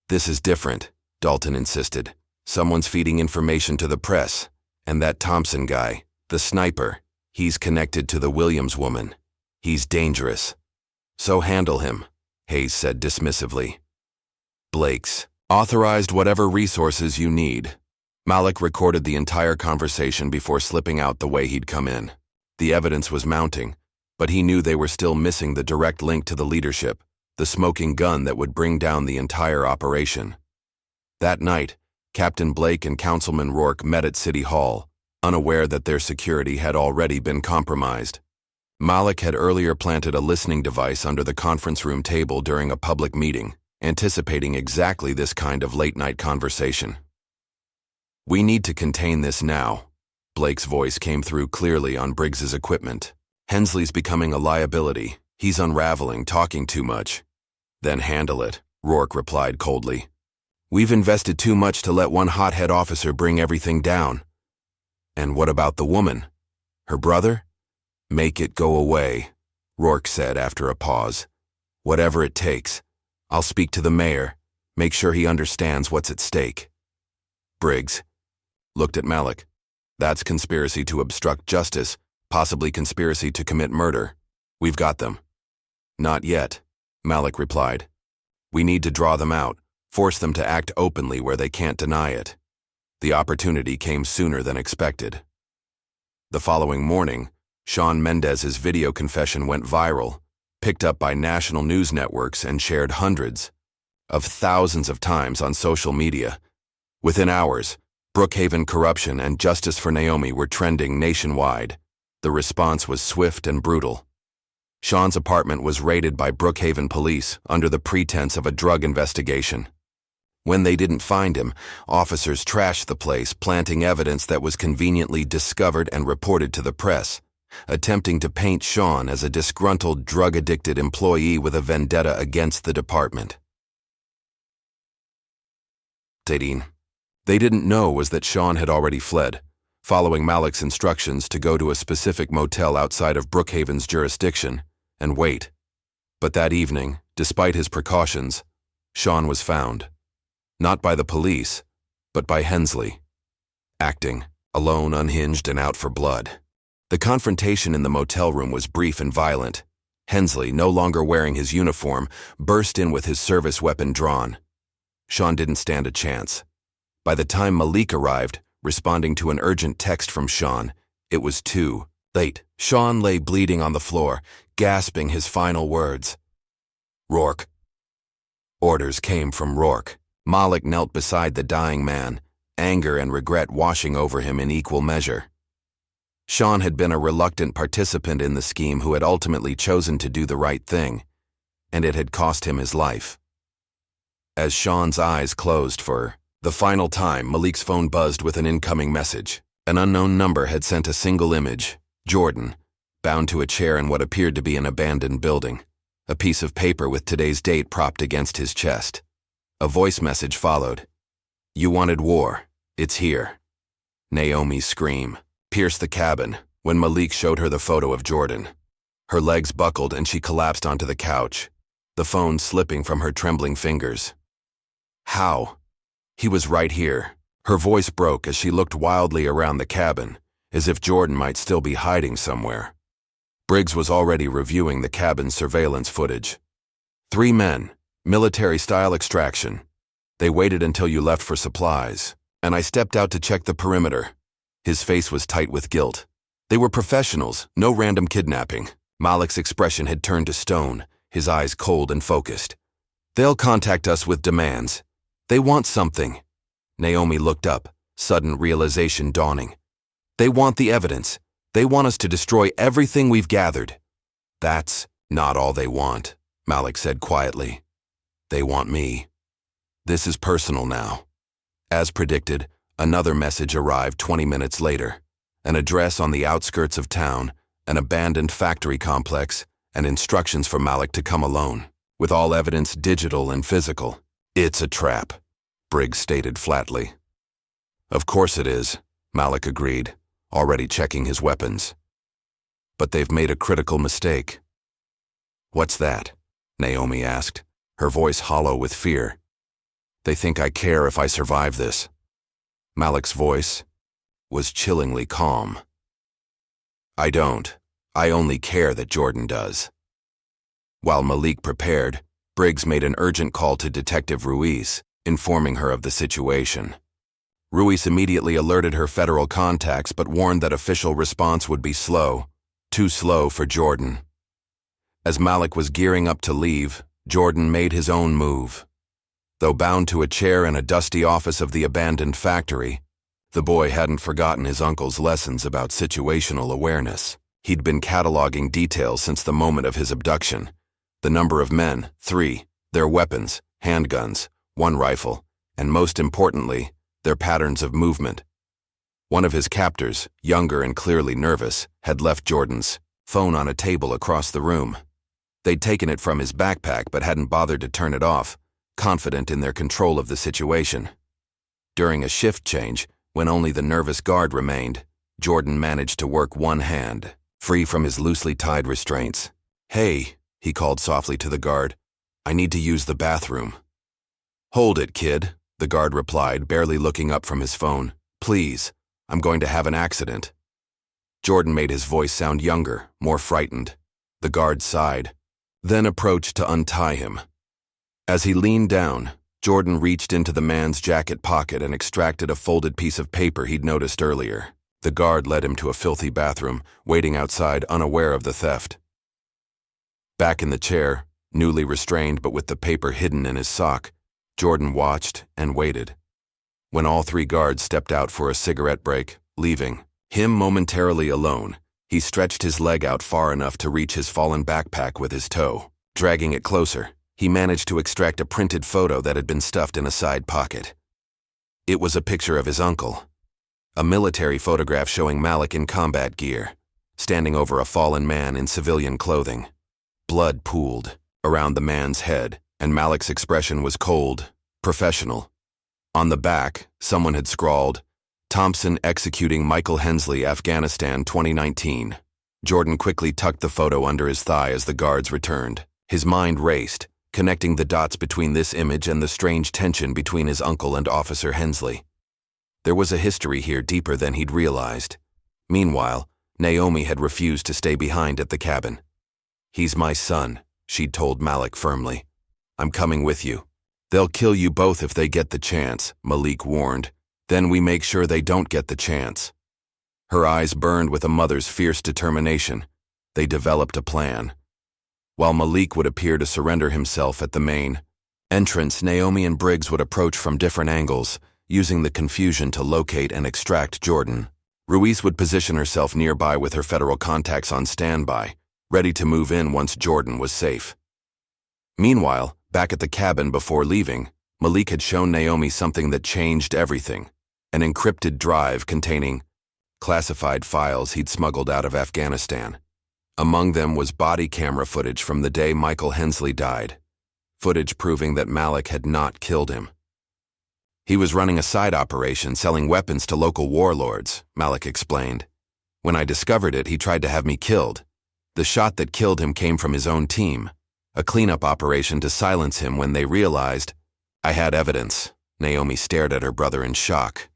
This is different, Dalton insisted. Someone's feeding information to the press, and that Thompson guy, the sniper, he's connected to the Williams woman. He's dangerous. So handle him, Hayes said dismissively. Blake's authorized whatever resources you need. Malik recorded the entire conversation before slipping out the way he'd come in. The evidence was mounting, but he knew they were still missing the direct link to the leadership, the smoking gun that would bring down the entire operation. That night, Captain Blake and Councilman Rourke met at City Hall, unaware that their security had already been compromised. Malik had earlier planted a listening device under the conference room table during a public meeting, anticipating exactly this kind of late-night conversation. We need to contain this now. Blake's voice came through clearly on Briggs's equipment. Hensley's becoming a liability. He's unraveling, talking too much. Then handle it, Rourke replied coldly. We've invested too much to let one hothead officer bring everything down. And what about the woman? Her brother? Make it go away, Rourke said after a pause. "Whatever it takes. I'll speak to the mayor, make sure he understands what's at stake." Briggs looked at Malik. "That's conspiracy to obstruct justice, possibly conspiracy to commit murder. We've got them." "Not yet," Malik replied. "We need to draw them out, force them to act openly where they can't deny it." The opportunity came sooner than expected. The following morning, Shawn Mendez's video confession went viral, picked up by national news networks and shared hundreds of thousands of times on social media. Within hours, Brookhaven corruption and justice for Naomi were trending nationwide. The response was swift and brutal. Shawn's apartment was raided by Brookhaven police under the pretense of a drug investigation. When they didn't find him, officers trashed the place, planting evidence that was conveniently discovered and reported to the press, attempting to paint Shawn as a disgruntled, drug-addicted employee with a vendetta against the department. They didn't know was that Shawn had already fled, following Malik's instructions to go to a specific motel outside of Brookhaven's jurisdiction and wait. But that evening, despite his precautions, Shawn was found. Not by the police, but by Hensley. Acting, alone, unhinged, and out for blood. The confrontation in the motel room was brief and violent. Hensley, no longer wearing his uniform, burst in with his service weapon drawn. Shawn didn't stand a chance. By the time Malik arrived, responding to an urgent text from Shawn, it was too late. Shawn lay bleeding on the floor, gasping his final words. "Rourke." Orders came from Rourke. Malik knelt beside the dying man, anger and regret washing over him in equal measure. Shawn had been a reluctant participant in the scheme who had ultimately chosen to do the right thing, and it had cost him his life. As Shawn's eyes closed for the final time, Malik's phone buzzed with an incoming message. An unknown number had sent a single image: Jordan, bound to a chair in what appeared to be an abandoned building, a piece of paper with today's date propped against his chest. A voice message followed. "You wanted war. It's here." Naomi's scream pierced the cabin when Malik showed her the photo of Jordan. Her legs buckled and she collapsed onto the couch, the phone slipping from her trembling fingers. "How? He was right here." Her voice broke as she looked wildly around the cabin, as if Jordan might still be hiding somewhere. Briggs was already reviewing the cabin's surveillance footage. 3 men. Military-style extraction. They waited until you left for supplies, and I stepped out to check the perimeter. His face was tight with guilt. They were professionals, no random kidnapping. Malik's expression had turned to stone, his eyes cold and focused. "They'll contact us with demands. They want something." Naomi looked up, sudden realization dawning. "They want the evidence. They want us to destroy everything we've gathered." "That's not all they want," Malik said quietly. "They want me. This is personal now." As predicted, another message arrived 20 minutes later. An address on the outskirts of town, an abandoned factory complex, and instructions for Malik to come alone, with all evidence digital and physical. "It's a trap," Briggs stated flatly. "Of course it is," Malik agreed, already checking his weapons. "But they've made a critical mistake." "What's that?" Naomi asked, her voice hollow with fear. "They think I care if I survive this." Malik's voice was chillingly calm. "I don't. I only care that Jordan does." While Malik prepared, Briggs made an urgent call to Detective Ruiz, informing her of the situation. Ruiz immediately alerted her federal contacts but warned that official response would be slow, too slow for Jordan. As Malik was gearing up to leave, Jordan made his own move. Though bound to a chair in a dusty office of the abandoned factory, the boy hadn't forgotten his uncle's lessons about situational awareness. He'd been cataloging details since the moment of his abduction. The number of men, 3, their weapons, handguns, 1 rifle, and most importantly, their patterns of movement. One of his captors, younger and clearly nervous, had left Jordan's phone on a table across the room. They'd taken it from his backpack but hadn't bothered to turn it off, confident in their control of the situation. During a shift change, when only the nervous guard remained, Jordan managed to work one hand, free from his loosely tied restraints. "Hey," he called softly to the guard. "I need to use the bathroom." "Hold it, kid," the guard replied, barely looking up from his phone. "Please, I'm going to have an accident." Jordan made his voice sound younger, more frightened. The guard sighed, then approached to untie him. As he leaned down, Jordan reached into the man's jacket pocket and extracted a folded piece of paper he'd noticed earlier. The guard led him to a filthy bathroom, waiting outside, unaware of the theft. Back in the chair, newly restrained but with the paper hidden in his sock, Jordan watched and waited. When all three guards stepped out for a cigarette break, leaving him momentarily alone, he stretched his leg out far enough to reach his fallen backpack with his toe. Dragging it closer, he managed to extract a printed photo that had been stuffed in a side pocket. It was a picture of his uncle. A military photograph showing Malik in combat gear, standing over a fallen man in civilian clothing. Blood pooled around the man's head, and Malik's expression was cold, professional. On the back, someone had scrawled, "Thompson executing Michael Hensley, Afghanistan 2019. Jordan quickly tucked the photo under his thigh as the guards returned. His mind raced, connecting the dots between this image and the strange tension between his uncle and Officer Hensley. There was a history here deeper than he'd realized. Meanwhile, Naomi had refused to stay behind at the cabin. "He's my son," she'd told Malik firmly. "I'm coming with you. They'll kill you both if they get the chance," Malik warned. "Then we make sure they don't get the chance." Her eyes burned with a mother's fierce determination. They developed a plan. While Malik would appear to surrender himself at the main entrance, Naomi and Briggs would approach from different angles, using the confusion to locate and extract Jordan. Ruiz would position herself nearby with her federal contacts on standby, ready to move in once Jordan was safe. Meanwhile, back at the cabin before leaving, Malik had shown Naomi something that changed everything: an encrypted drive containing classified files he'd smuggled out of Afghanistan. Among them was body camera footage from the day Michael Hensley died, footage proving that Malik had not killed him. "He was running a side operation selling weapons to local warlords," Malik explained. "When I discovered it, he tried to have me killed. The shot that killed him came from his own team, a cleanup operation to silence him when they realized I had evidence." Naomi stared at her brother in shock.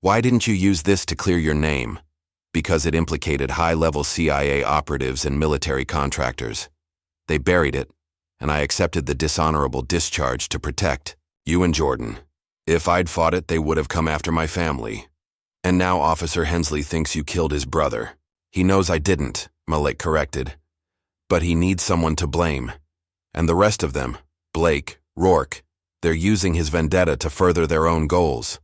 "Why didn't you use this to clear your name?" "Because it implicated high-level CIA operatives and military contractors. They buried it, and I accepted the dishonorable discharge to protect you and Jordan. If I'd fought it, they would have come after my family. And now Officer Hensley thinks you killed his brother. He knows I didn't," Malik corrected. "But he needs someone to blame. And the rest of them, Blake, Rourke, they're using his vendetta to further their own goals."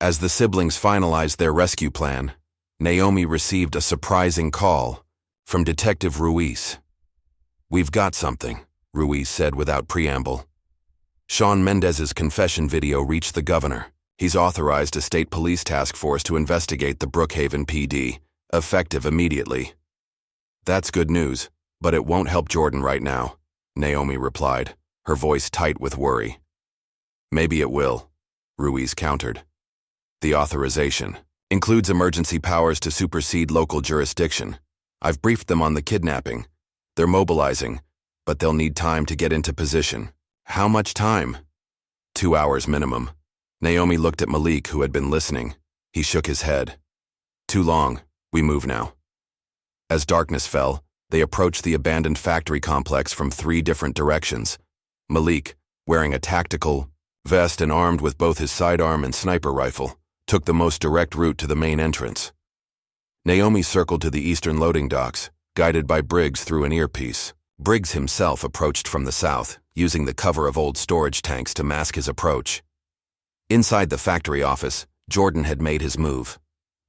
As the siblings finalized their rescue plan, Naomi received a surprising call from Detective Ruiz. "We've got something," Ruiz said without preamble. "Shawn Mendez's confession video reached the governor. He's authorized a state police task force to investigate the Brookhaven PD, effective immediately." "That's good news, but it won't help Jordan right now," Naomi replied, her voice tight with worry. "Maybe it will," Ruiz countered. "The authorization includes emergency powers to supersede local jurisdiction. I've briefed them on the kidnapping. They're mobilizing, but they'll need time to get into position." "How much time?" 2 hours minimum. Naomi looked at Malik, who had been listening. He shook his head. "Too long. We move now." As darkness fell, they approached the abandoned factory complex from 3 different directions. Malik, wearing a tactical vest and armed with both his sidearm and sniper rifle, took the most direct route to the main entrance. Naomi circled to the eastern loading docks, guided by Briggs through an earpiece. Briggs himself approached from the south, using the cover of old storage tanks to mask his approach. Inside the factory office, Jordan had made his move.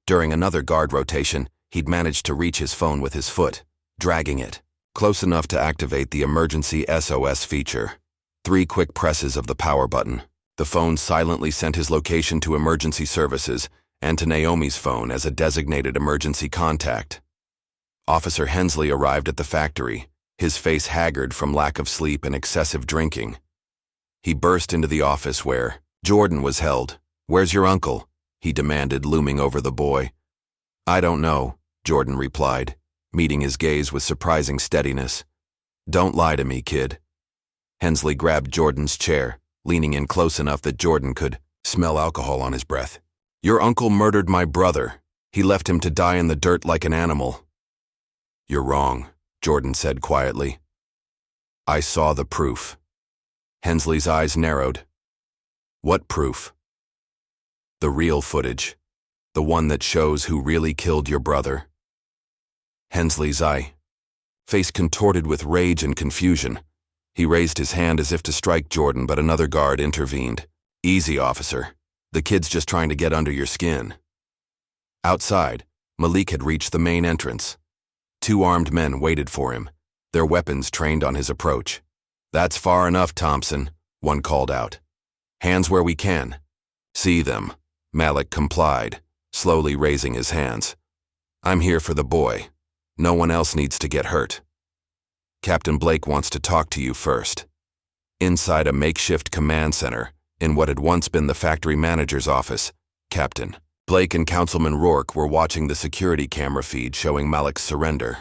During another guard rotation, he'd managed to reach his phone with his foot, dragging it close enough to activate the emergency SOS feature. 3 quick presses of the power button. The phone silently sent his location to emergency services and to Naomi's phone as a designated emergency contact. Officer Hensley arrived at the factory, his face haggard from lack of sleep and excessive drinking. He burst into the office where Jordan was held. "Where's your uncle?" he demanded, looming over the boy. "I don't know," Jordan replied, meeting his gaze with surprising steadiness. Don't lie to me, kid. Hensley grabbed Jordan's chair, leaning in close enough that Jordan could smell alcohol on his breath. Your uncle murdered my brother. He left him to die in the dirt like an animal. You're wrong, Jordan said quietly. I saw the proof. Hensley's eyes narrowed. What proof? The real footage. The one that shows who really killed your brother. Hensley's face contorted with rage and confusion. He raised his hand as if to strike Jordan, but another guard intervened. Easy, officer. The kid's just trying to get under your skin. Outside, Malik had reached the main entrance. 2 armed men waited for him, their weapons trained on his approach. That's far enough, Thompson, one called out. Hands where we can. See them. Malik complied, slowly raising his hands. I'm here for the boy. No one else needs to get hurt. Captain Blake wants to talk to you first. Inside a makeshift command center, in what had once been the factory manager's office, Captain Blake and Councilman Rourke were watching the security camera feed showing Malik's surrender.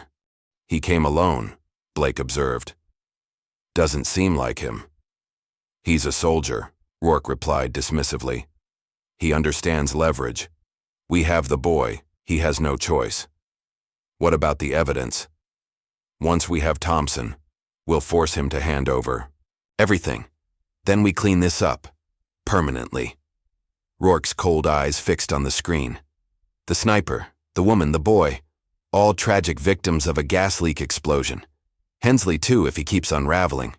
He came alone, Blake observed. Doesn't seem like him. He's a soldier, Rourke replied dismissively. He understands leverage. We have the boy. He has no choice. What about the evidence? Once we have Thompson, we'll force him to hand over everything. Then we clean this up. Permanently. Rourke's cold eyes fixed on the screen. The sniper, the woman, the boy, all tragic victims of a gas leak explosion. Hensley too, if he keeps unraveling.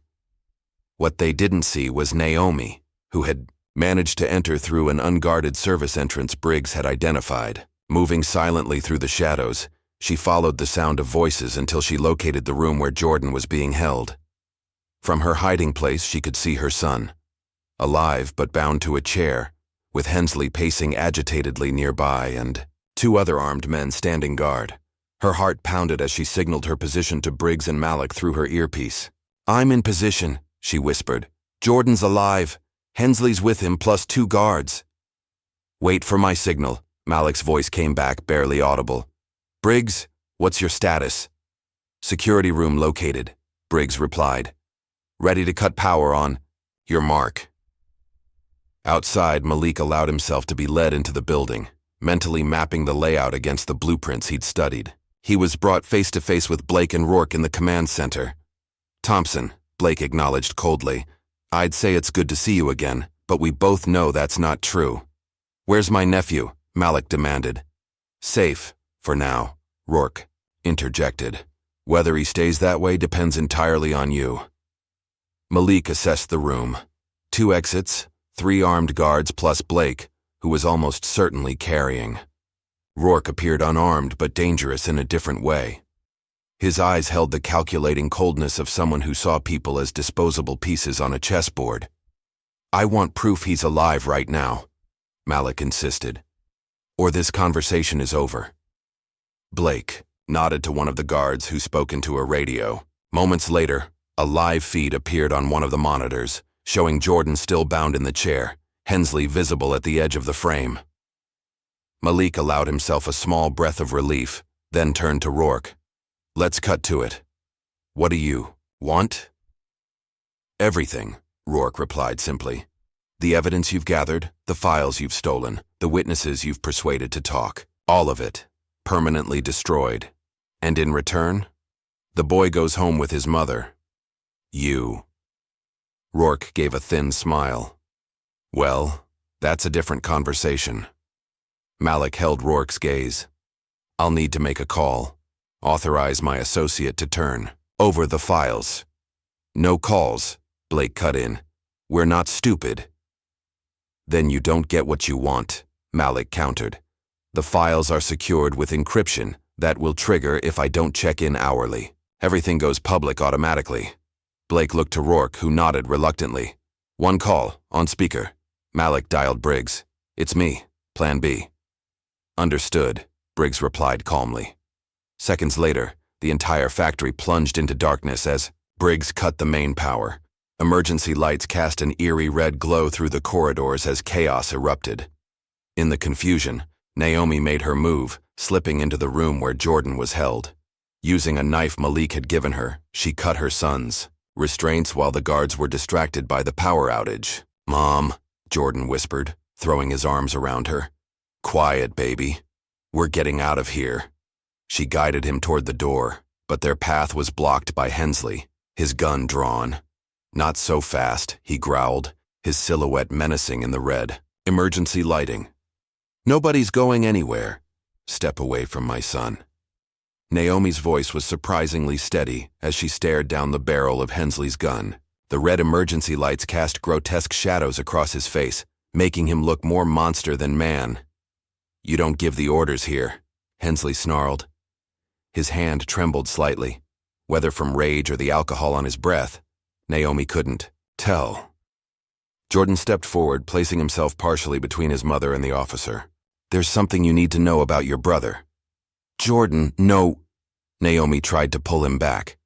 What they didn't see was Naomi, who had managed to enter through an unguarded service entrance Briggs had identified. Moving silently through the shadows, she followed the sound of voices until she located the room where Jordan was being held. From her hiding place, she could see her son, alive but bound to a chair, with Hensley pacing agitatedly nearby and 2 other armed men standing guard. Her heart pounded as she signaled her position to Briggs and Malik through her earpiece. I'm in position, she whispered. Jordan's alive. Hensley's with him plus 2 guards. Wait for my signal, Malik's voice came back, barely audible. Briggs, what's your status? Security room located, Briggs replied. Ready to cut power on your mark. Outside, Malik allowed himself to be led into the building, mentally mapping the layout against the blueprints he'd studied. He was brought face to face with Blake and Rourke in the command center. Thompson, Blake acknowledged coldly. I'd say it's good to see you again, but we both know that's not true. Where's my nephew? Malik demanded. Safe, for now, Rourke interjected. Whether he stays that way depends entirely on you. Malik assessed the room. 2 exits, 3 armed guards plus Blake, who was almost certainly carrying. Rourke appeared unarmed but dangerous in a different way. His eyes held the calculating coldness of someone who saw people as disposable pieces on a chessboard. I want proof he's alive right now, Malik insisted, or this conversation is over. Blake nodded to one of the guards who spoke into a radio. Moments later, a live feed appeared on one of the monitors, showing Jordan still bound in the chair, Hensley visible at the edge of the frame. Malik allowed himself a small breath of relief, then turned to Rourke. Let's cut to it. What do you want? Everything, Rourke replied simply. The evidence you've gathered, the files you've stolen, the witnesses you've persuaded to talk, all of it, permanently destroyed. And in return, the boy goes home with his mother. You. Rourke gave a thin smile. Well, that's a different conversation. Malik held Rourke's gaze. I'll need to make a call. Authorize my associate to turn over the files. No calls, Blake cut in. We're not stupid. Then you don't get what you want, Malik countered. The files are secured with encryption that will trigger if I don't check in hourly. Everything goes public automatically. Blake looked to Rourke, who nodded reluctantly. One call, on speaker. Malik dialed Briggs. It's me, Plan B. Understood, Briggs replied calmly. Seconds later, the entire factory plunged into darkness as Briggs cut the main power. Emergency lights cast an eerie red glow through the corridors as chaos erupted. In the confusion, Naomi made her move, slipping into the room where Jordan was held. Using a knife Malik had given her, she cut her son's restraints while the guards were distracted by the power outage. "Mom," Jordan whispered, throwing his arms around her. "Quiet, baby. We're getting out of here." She guided him toward the door, but their path was blocked by Hensley, his gun drawn. "Not so fast," he growled, his silhouette menacing in the red. "Emergency lighting." "Nobody's going anywhere. Step away from my son." Naomi's voice was surprisingly steady as she stared down the barrel of Hensley's gun. The red emergency lights cast grotesque shadows across his face, making him look more monster than man. "You don't give the orders here," Hensley snarled. His hand trembled slightly. Whether from rage or the alcohol on his breath, Naomi couldn't tell. Jordan stepped forward, placing himself partially between his mother and the officer. "There's something you need to know about your brother." "Jordan, no." Naomi tried to pull him back.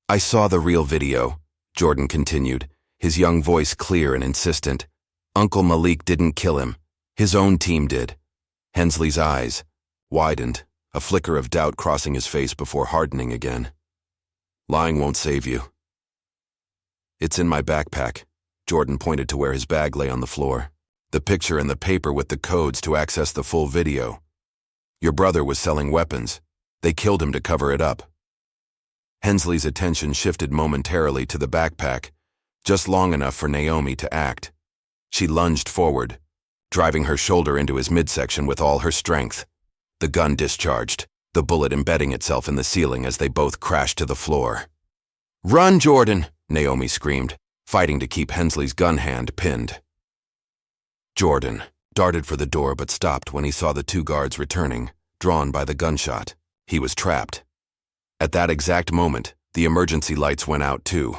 "I saw the real video," Jordan continued, his young voice clear and insistent. "Uncle Malik didn't kill him. His own team did." Hensley's eyes widened, a flicker of doubt crossing his face before hardening again. "Lying won't save you." "It's in my backpack." Jordan pointed to where his bag lay on the floor. "The picture and the paper with the codes to access the full video. Your brother was selling weapons. They killed him to cover it up." Hensley's attention shifted momentarily to the backpack, just long enough for Naomi to act. She lunged forward, driving her shoulder into his midsection with all her strength. The gun discharged, the bullet embedding itself in the ceiling as they both crashed to the floor. "Run, Jordan!" Naomi screamed, fighting to keep Hensley's gun hand pinned. Jordan darted for the door but stopped when he saw the two guards returning, drawn by the gunshot. He was trapped. At that exact moment, the emergency lights went out too.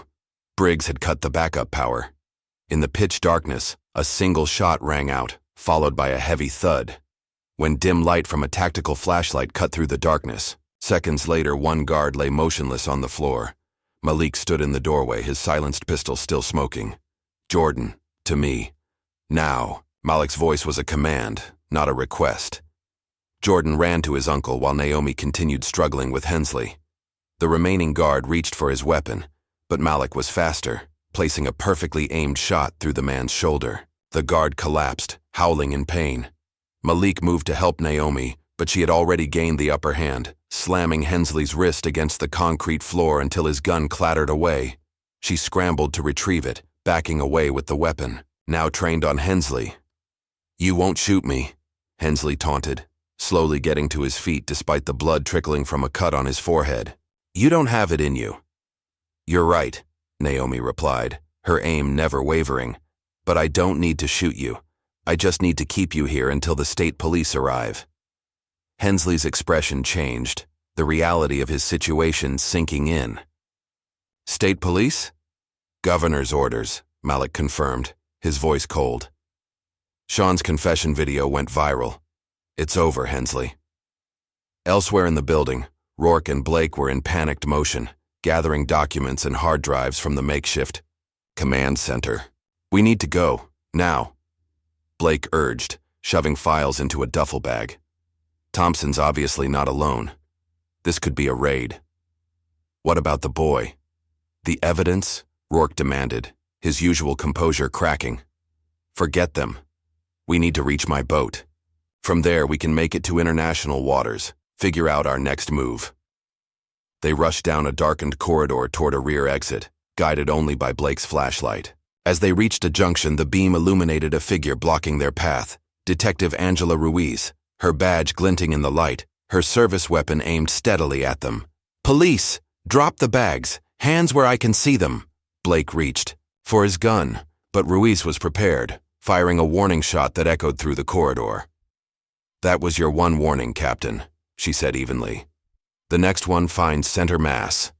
Briggs had cut the backup power. In the pitch darkness, a single shot rang out, followed by a heavy thud. When dim light from a tactical flashlight cut through the darkness, seconds later one guard lay motionless on the floor. Malik stood in the doorway, his silenced pistol still smoking. "Jordan, to me. Now." Malik's voice was a command, not a request. Jordan ran to his uncle while Naomi continued struggling with Hensley. The remaining guard reached for his weapon, but Malik was faster, placing a perfectly aimed shot through the man's shoulder. The guard collapsed, howling in pain. Malik moved to help Naomi, but she had already gained the upper hand, slamming Hensley's wrist against the concrete floor until his gun clattered away. She scrambled to retrieve it, backing away with the weapon, now trained on Hensley. "You won't shoot me," Hensley taunted, slowly getting to his feet despite the blood trickling from a cut on his forehead. "You don't have it in you." "You're right," Naomi replied, her aim never wavering. "But I don't need to shoot you. I just need to keep you here until the state police arrive." Hensley's expression changed, the reality of his situation sinking in. "State police?" "Governor's orders," Malik confirmed, his voice cold. Shawn's confession video went viral. "It's over, Hensley." Elsewhere in the building, Rourke and Blake were in panicked motion, gathering documents and hard drives from the makeshift command center. "We need to go, now," Blake urged, shoving files into a duffel bag. "Thompson's obviously not alone. This could be a raid." "What about the boy?" "The evidence?" Rourke demanded, his usual composure cracking. "Forget them. We need to reach my boat. From there, we can make it to international waters, figure out our next move." They rushed down a darkened corridor toward a rear exit, guided only by Blake's flashlight. As they reached a junction, the beam illuminated a figure blocking their path, Detective Angela Ruiz, her badge glinting in the light, her service weapon aimed steadily at them. "Police! Drop the bags! Hands where I can see them!" Blake reached for his gun, but Ruiz was prepared, firing a warning shot that echoed through the corridor. "That was your one warning, Captain," she said evenly. "The next one finds center mass."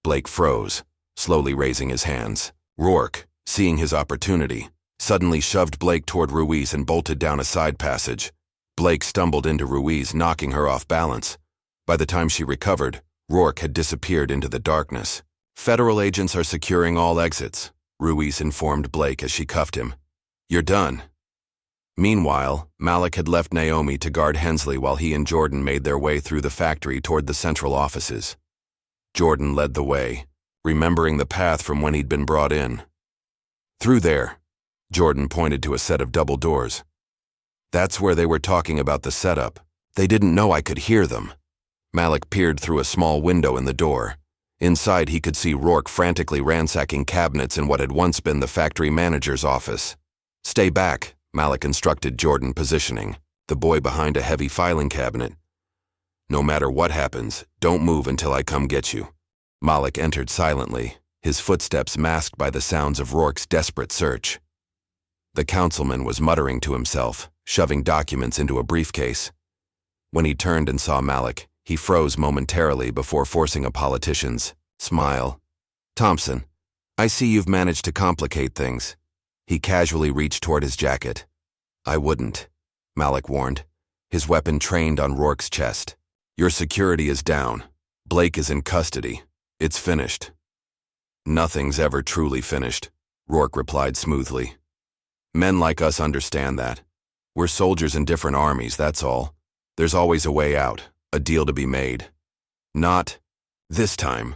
Blake froze, slowly raising his hands. Rourke, seeing his opportunity, suddenly shoved Blake toward Ruiz and bolted down a side passage. Blake stumbled into Ruiz, knocking her off balance. By the time she recovered, Rourke had disappeared into the darkness. "Federal agents are securing all exits," Ruiz informed Blake as she cuffed him. "You're done." Meanwhile, Malik had left Naomi to guard Hensley while he and Jordan made their way through the factory toward the central offices. Jordan led the way, remembering the path from when he'd been brought in. Through there, Jordan pointed to a set of double doors. That's where they were talking about the setup. They didn't know I could hear them. Malik peered through a small window in the door. Inside, he could see Rourke frantically ransacking cabinets in what had once been the factory manager's office. Stay back, Malik instructed Jordan, positioning the boy behind a heavy filing cabinet. No matter what happens, don't move until I come get you. Malik entered silently, his footsteps masked by the sounds of Rourke's desperate search. The councilman was muttering to himself, shoving documents into a briefcase. When he turned and saw Malik, he froze momentarily before forcing a politician's smile. "Thompson, I see you've managed to complicate things." He casually reached toward his jacket. "I wouldn't," Malik warned, his weapon trained on Rourke's chest. "Your security is down. Blake is in custody. It's finished." "Nothing's ever truly finished," Rourke replied smoothly. "Men like us understand that. We're soldiers in different armies, that's all. There's always a way out, a deal to be made. Not this time."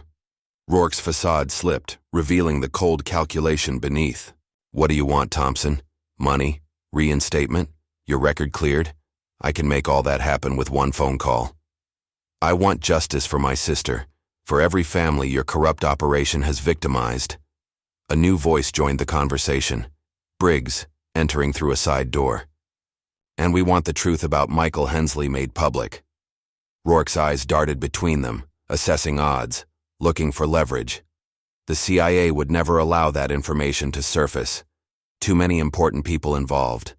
Rourke's facade slipped, revealing the cold calculation beneath. "What do you want, Thompson? Money? Reinstatement? Your record cleared? I can make all that happen with one phone call. I want justice for my sister, for every family your corrupt operation has victimized." A new voice joined the conversation. Briggs, entering through a side door. "And we want the truth about Michael Hensley made public." Rourke's eyes darted between them, assessing odds, looking for leverage. The CIA would never allow that information to surface. Too many important people involved.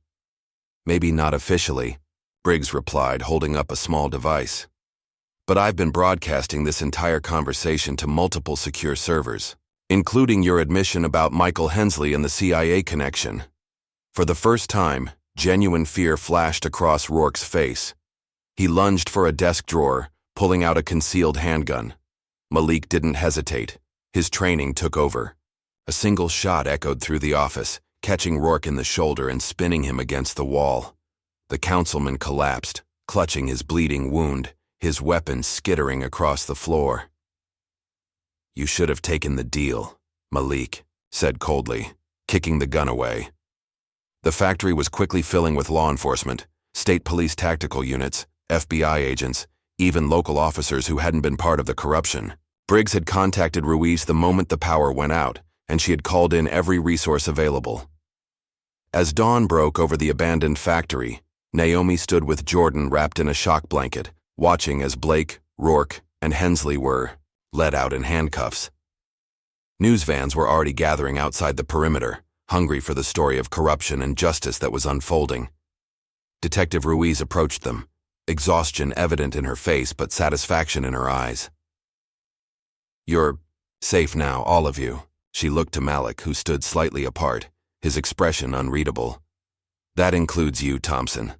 "Maybe not officially," Briggs replied, holding up a small device. "But I've been broadcasting this entire conversation to multiple secure servers, including your admission about Michael Hensley and the CIA connection." For the first time, genuine fear flashed across Rourke's face. He lunged for a desk drawer, pulling out a concealed handgun. Malik didn't hesitate. His training took over. A single shot echoed through the office, catching Rourke in the shoulder and spinning him against the wall. The councilman collapsed, clutching his bleeding wound, his weapon skittering across the floor. "You should have taken the deal," Malik said coldly, kicking the gun away. The factory was quickly filling with law enforcement, state police tactical units, FBI agents, even local officers who hadn't been part of the corruption. Briggs had contacted Ruiz the moment the power went out, and she had called in every resource available. As dawn broke over the abandoned factory, Naomi stood with Jordan wrapped in a shock blanket, watching as Blake, Rourke, and Hensley were led out in handcuffs. News vans were already gathering outside the perimeter, hungry for the story of corruption and justice that was unfolding. Detective Ruiz approached them, exhaustion evident in her face but satisfaction in her eyes. "You're safe now, all of you." She looked to Malik, who stood slightly apart, his expression unreadable. "That includes you, Thompson.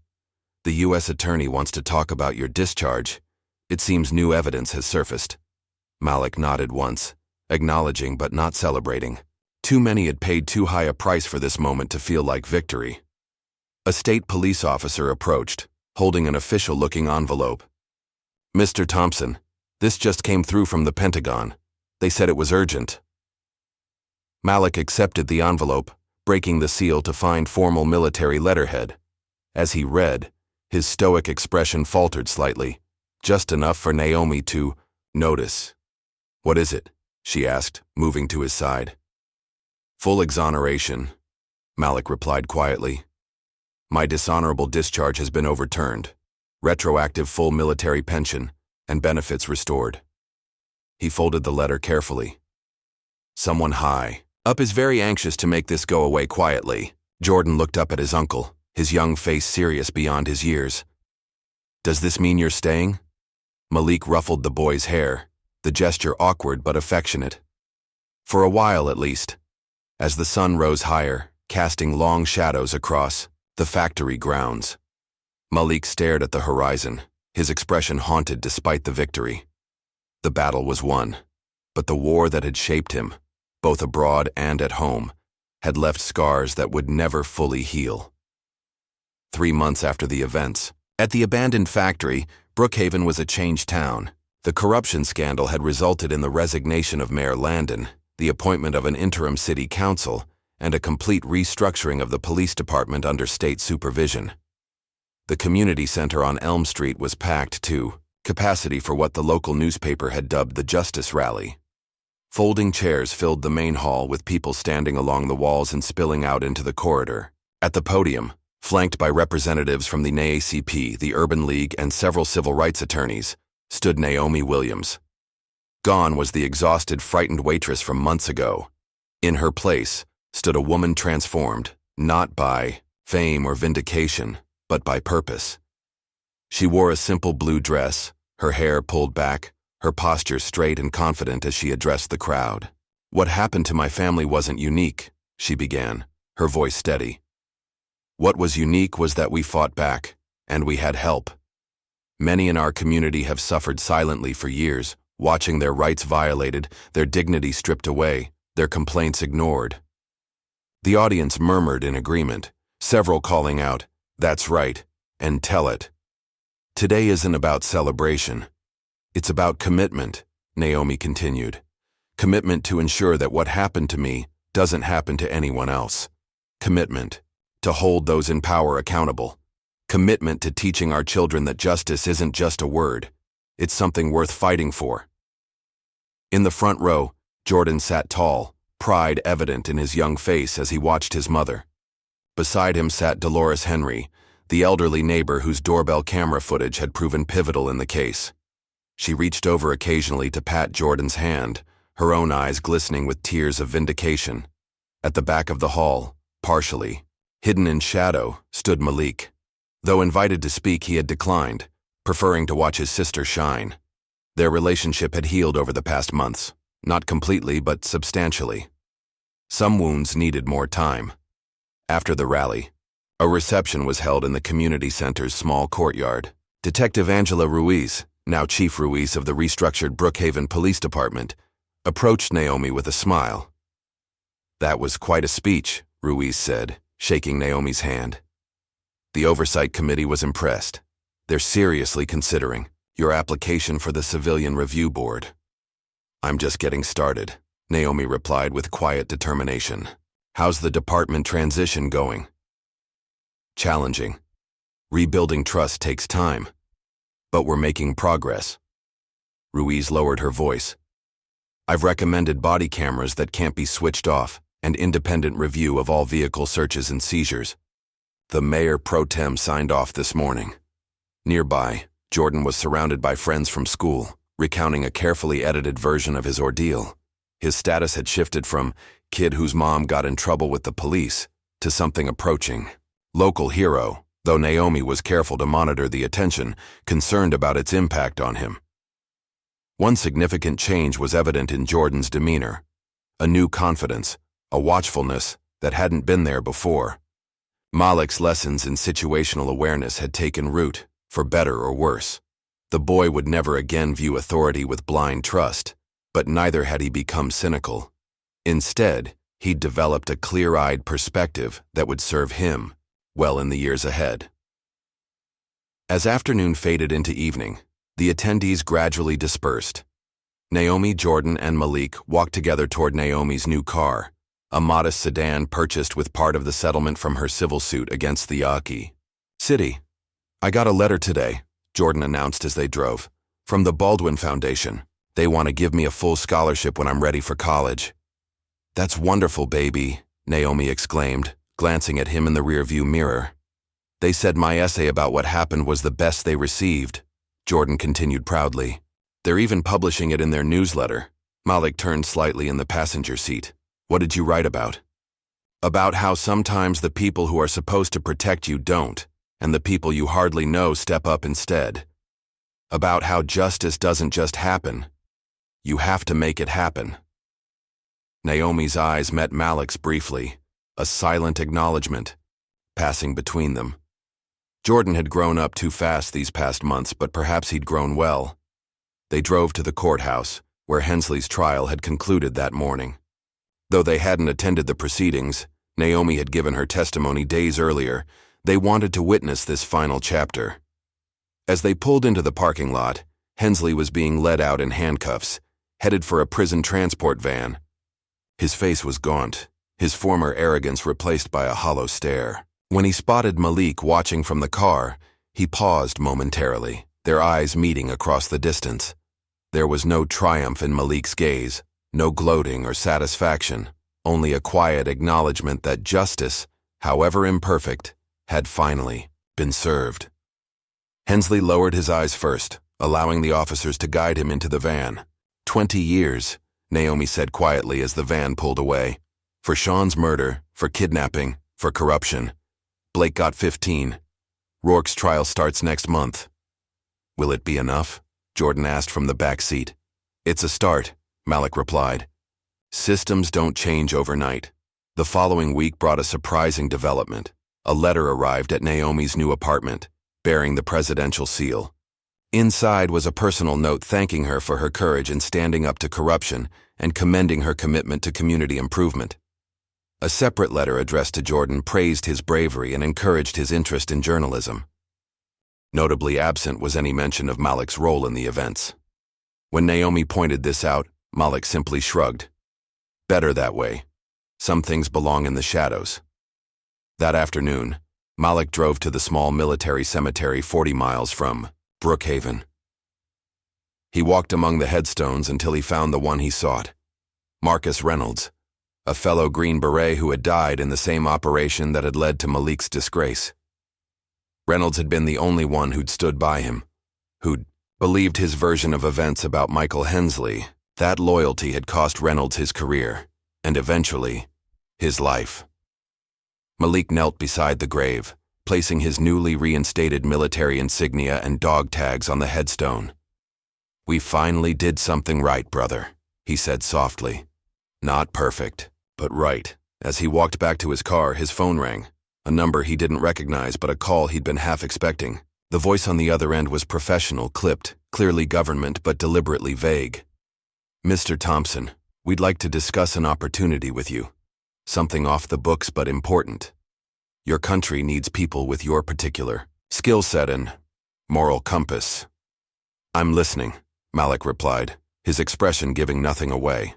The U.S. attorney wants to talk about your discharge. It seems new evidence has surfaced." Malik nodded once, acknowledging but not celebrating. Too many had paid too high a price for this moment to feel like victory. A state police officer approached, holding an official-looking envelope. "Mr. Thompson, this just came through from the Pentagon. They said it was urgent." Malik accepted the envelope, breaking the seal to find formal military letterhead. As he read, his stoic expression faltered slightly, just enough for Naomi to notice. "What is it?" she asked, moving to his side. "Full exoneration," Malik replied quietly. "My dishonorable discharge has been overturned. Retroactive full military pension and benefits restored." He folded the letter carefully. Someone high up is very anxious to make this go away quietly. Jordan looked up at his uncle, his young face serious beyond his years. "Does this mean you're staying?" Malik ruffled the boy's hair, the gesture awkward but affectionate. "For a while, at least." As the sun rose higher, casting long shadows across the factory grounds, Malik stared at the horizon, his expression haunted despite the victory. The battle was won, but the war that had shaped him, both abroad and at home, had left scars that would never fully heal. 3 months after the events, at the abandoned factory, Brookhaven was a changed town. The corruption scandal had resulted in the resignation of Mayor Landon, the appointment of an interim city council, and a complete restructuring of the police department under state supervision. The community center on Elm Street was packed to capacity for what the local newspaper had dubbed the Justice Rally. Folding chairs filled the main hall with people standing along the walls and spilling out into the corridor. At the podium, flanked by representatives from the NAACP, the Urban League, and several civil rights attorneys, stood Naomi Williams. Gone was the exhausted, frightened waitress from months ago. In her place stood a woman transformed, not by fame or vindication, but by purpose. She wore a simple blue dress, her hair pulled back, her posture straight and confident as she addressed the crowd. "What happened to my family wasn't unique," she began, her voice steady. "What was unique was that we fought back, and we had help. Many in our community have suffered silently for years, watching their rights violated, their dignity stripped away, their complaints ignored." The audience murmured in agreement, several calling out, "That's right, and tell it." "Today isn't about celebration. It's about commitment," Naomi continued. "Commitment to ensure that what happened to me doesn't happen to anyone else. Commitment to hold those in power accountable. Commitment to teaching our children that justice isn't just a word. It's something worth fighting for." In the front row, Jordan sat tall, pride evident in his young face as he watched his mother. Beside him sat Dolores Henry, the elderly neighbor whose doorbell camera footage had proven pivotal in the case. She reached over occasionally to pat Jordan's hand, her own eyes glistening with tears of vindication. At the back of the hall, partially, hidden in shadow, stood Malik. Though invited to speak, he had declined, preferring to watch his sister shine. Their relationship had healed over the past months, not completely but substantially. Some wounds needed more time. After the rally, a reception was held in the community center's small courtyard. Detective Angela Ruiz, now Chief Ruiz of the restructured Brookhaven Police Department, approached Naomi with a smile. "That was quite a speech," Ruiz said, shaking Naomi's hand. "The Oversight Committee was impressed. They're seriously considering your application for the Civilian Review Board." "I'm just getting started," Naomi replied with quiet determination. "How's the department transition going?" "Challenging. Rebuilding trust takes time. But we're making progress." Ruiz lowered her voice. "I've recommended body cameras that can't be switched off and independent review of all vehicle searches and seizures. The mayor pro tem signed off this morning." Nearby, Jordan was surrounded by friends from school, recounting a carefully edited version of his ordeal. His status had shifted from kid whose mom got in trouble with the police to something approaching local hero, though Naomi was careful to monitor the attention, concerned about its impact on him. One significant change was evident in Jordan's demeanor, a new confidence, a watchfulness that hadn't been there before. Malik's lessons in situational awareness had taken root, for better or worse. The boy would never again view authority with blind trust, but neither had he become cynical. Instead, he'd developed a clear-eyed perspective that would serve him well in the years ahead. As afternoon faded into evening, the attendees gradually dispersed. Naomi, Jordan, and Malik walked together toward Naomi's new car, a modest sedan purchased with part of the settlement from her civil suit against the Yaqui City. "I got a letter today," Jordan announced as they drove, "from the Baldwin Foundation. They want to give me a full scholarship when I'm ready for college." "That's wonderful, baby," Naomi exclaimed, glancing at him in the rearview mirror. "They said my essay about what happened was the best they received," Jordan continued proudly. "They're even publishing it in their newsletter." Malik turned slightly in the passenger seat. "What did you write about?" "About how sometimes the people who are supposed to protect you don't, and the people you hardly know step up instead. About how justice doesn't just happen. You have to make it happen." Naomi's eyes met Malik's briefly, a silent acknowledgement, passing between them. Jordan had grown up too fast these past months, but perhaps he'd grown well. They drove to the courthouse, where Hensley's trial had concluded that morning. Though they hadn't attended the proceedings, Naomi had given her testimony days earlier. They wanted to witness this final chapter. As they pulled into the parking lot, Hensley was being led out in handcuffs, headed for a prison transport van. His face was gaunt, his former arrogance replaced by a hollow stare. When he spotted Malik watching from the car, he paused momentarily, their eyes meeting across the distance. There was no triumph in Malik's gaze, no gloating or satisfaction, only a quiet acknowledgement that justice, however imperfect, had finally been served. Hensley lowered his eyes first, allowing the officers to guide him into the van. 20 years, Naomi said quietly as the van pulled away. For Shawn's murder, for kidnapping, for corruption. Blake got 15. Rourke's trial starts next month. Will it be enough? Jordan asked from the back seat. It's a start, Malik replied. Systems don't change overnight. The following week brought a surprising development. A letter arrived at Naomi's new apartment, bearing the presidential seal. Inside was a personal note thanking her for her courage in standing up to corruption and commending her commitment to community improvement. A separate letter addressed to Jordan praised his bravery and encouraged his interest in journalism. Notably absent was any mention of Malik's role in the events. When Naomi pointed this out, Malik simply shrugged. Better that way. Some things belong in the shadows. That afternoon, Malik drove to the small military cemetery 40 miles from Brookhaven. He walked among the headstones until he found the one he sought. Marcus Reynolds, a fellow Green Beret who had died in the same operation that had led to Malik's disgrace. Reynolds had been the only one who'd stood by him, who'd believed his version of events about Michael Hensley. That loyalty had cost Reynolds his career, and eventually, his life. Malik knelt beside the grave, placing his newly reinstated military insignia and dog tags on the headstone. We finally did something right, brother, he said softly. Not perfect, but right. As he walked back to his car, his phone rang. A number he didn't recognize, but a call he'd been half expecting. The voice on the other end was professional, clipped, clearly government, but deliberately vague. Mr. Thompson, we'd like to discuss an opportunity with you. Something off the books, but important. Your country needs people with your particular skill set and moral compass. I'm listening, Malik replied, his expression giving nothing away.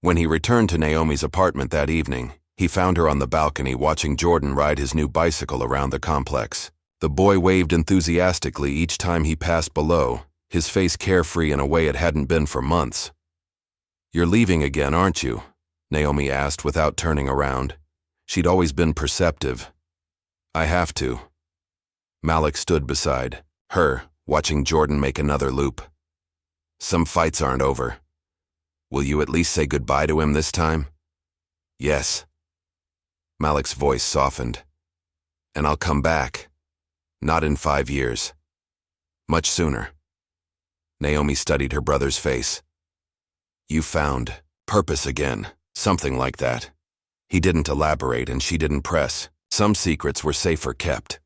When he returned to Naomi's apartment that evening, he found her on the balcony watching Jordan ride his new bicycle around the complex. The boy waved enthusiastically each time he passed below, his face carefree in a way it hadn't been for months. You're leaving again, aren't you? Naomi asked without turning around. She'd always been perceptive. I have to. Malik stood beside her, watching Jordan make another loop. Some fights aren't over. Will you at least say goodbye to him this time? Yes. Malik's voice softened. And I'll come back. Not in 5 years. Much sooner. Naomi studied her brother's face. You found purpose again, something like that. He didn't elaborate and she didn't press. Some secrets were safer kept.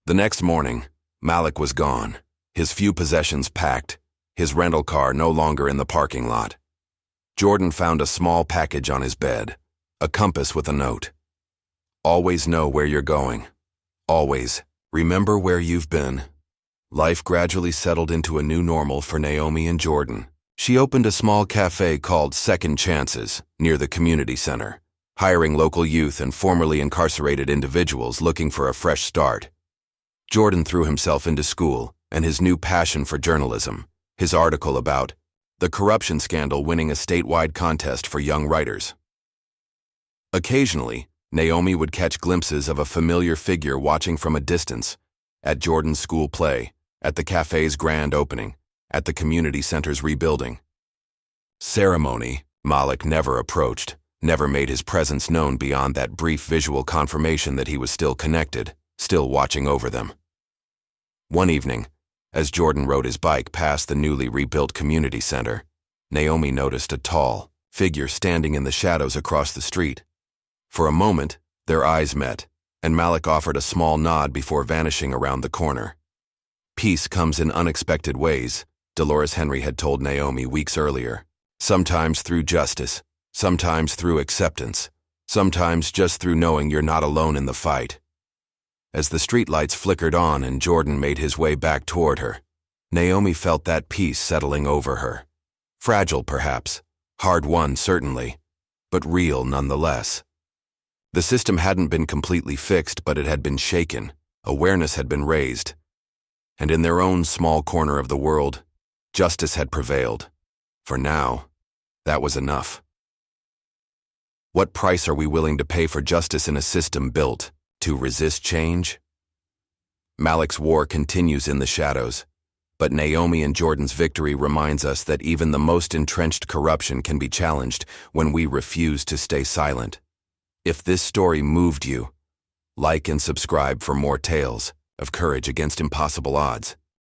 The next morning, Malik was gone, his few possessions packed, his rental car no longer in the parking lot. Jordan found a small package on his bed, a compass with a note. Always know where you're going. Always remember where you've been. Life gradually settled into a new normal for Naomi and Jordan. She opened a small cafe called Second Chances near the community center, hiring local youth and formerly incarcerated individuals looking for a fresh start. Jordan threw himself into school and his new passion for journalism, his article about the corruption scandal winning a statewide contest for young writers. Occasionally, Naomi would catch glimpses of a familiar figure watching from a distance, at Jordan's school play, at the cafe's grand opening, at the community center's rebuilding. Ceremony, Malik never approached, never made his presence known beyond that brief visual confirmation that he was still connected, still watching over them. One evening, as Jordan rode his bike past the newly rebuilt community center, Naomi noticed a tall figure standing in the shadows across the street. For a moment, their eyes met, and Malik offered a small nod before vanishing around the corner. Peace comes in unexpected ways, Dolores Henry had told Naomi weeks earlier. Sometimes through justice, sometimes through acceptance, sometimes just through knowing you're not alone in the fight. As the streetlights flickered on and Jordan made his way back toward her, Naomi felt that peace settling over her. Fragile, perhaps. Hard-won, certainly. But real, nonetheless. The system hadn't been completely fixed, but it had been shaken. Awareness had been raised. And in their own small corner of the world, justice had prevailed. For now, that was enough. What price are we willing to pay for justice in a system built to resist change? Malik's war continues in the shadows, but Naomi and Jordan's victory reminds us that even the most entrenched corruption can be challenged when we refuse to stay silent. If this story moved you, like and subscribe for more tales of courage against impossible odds.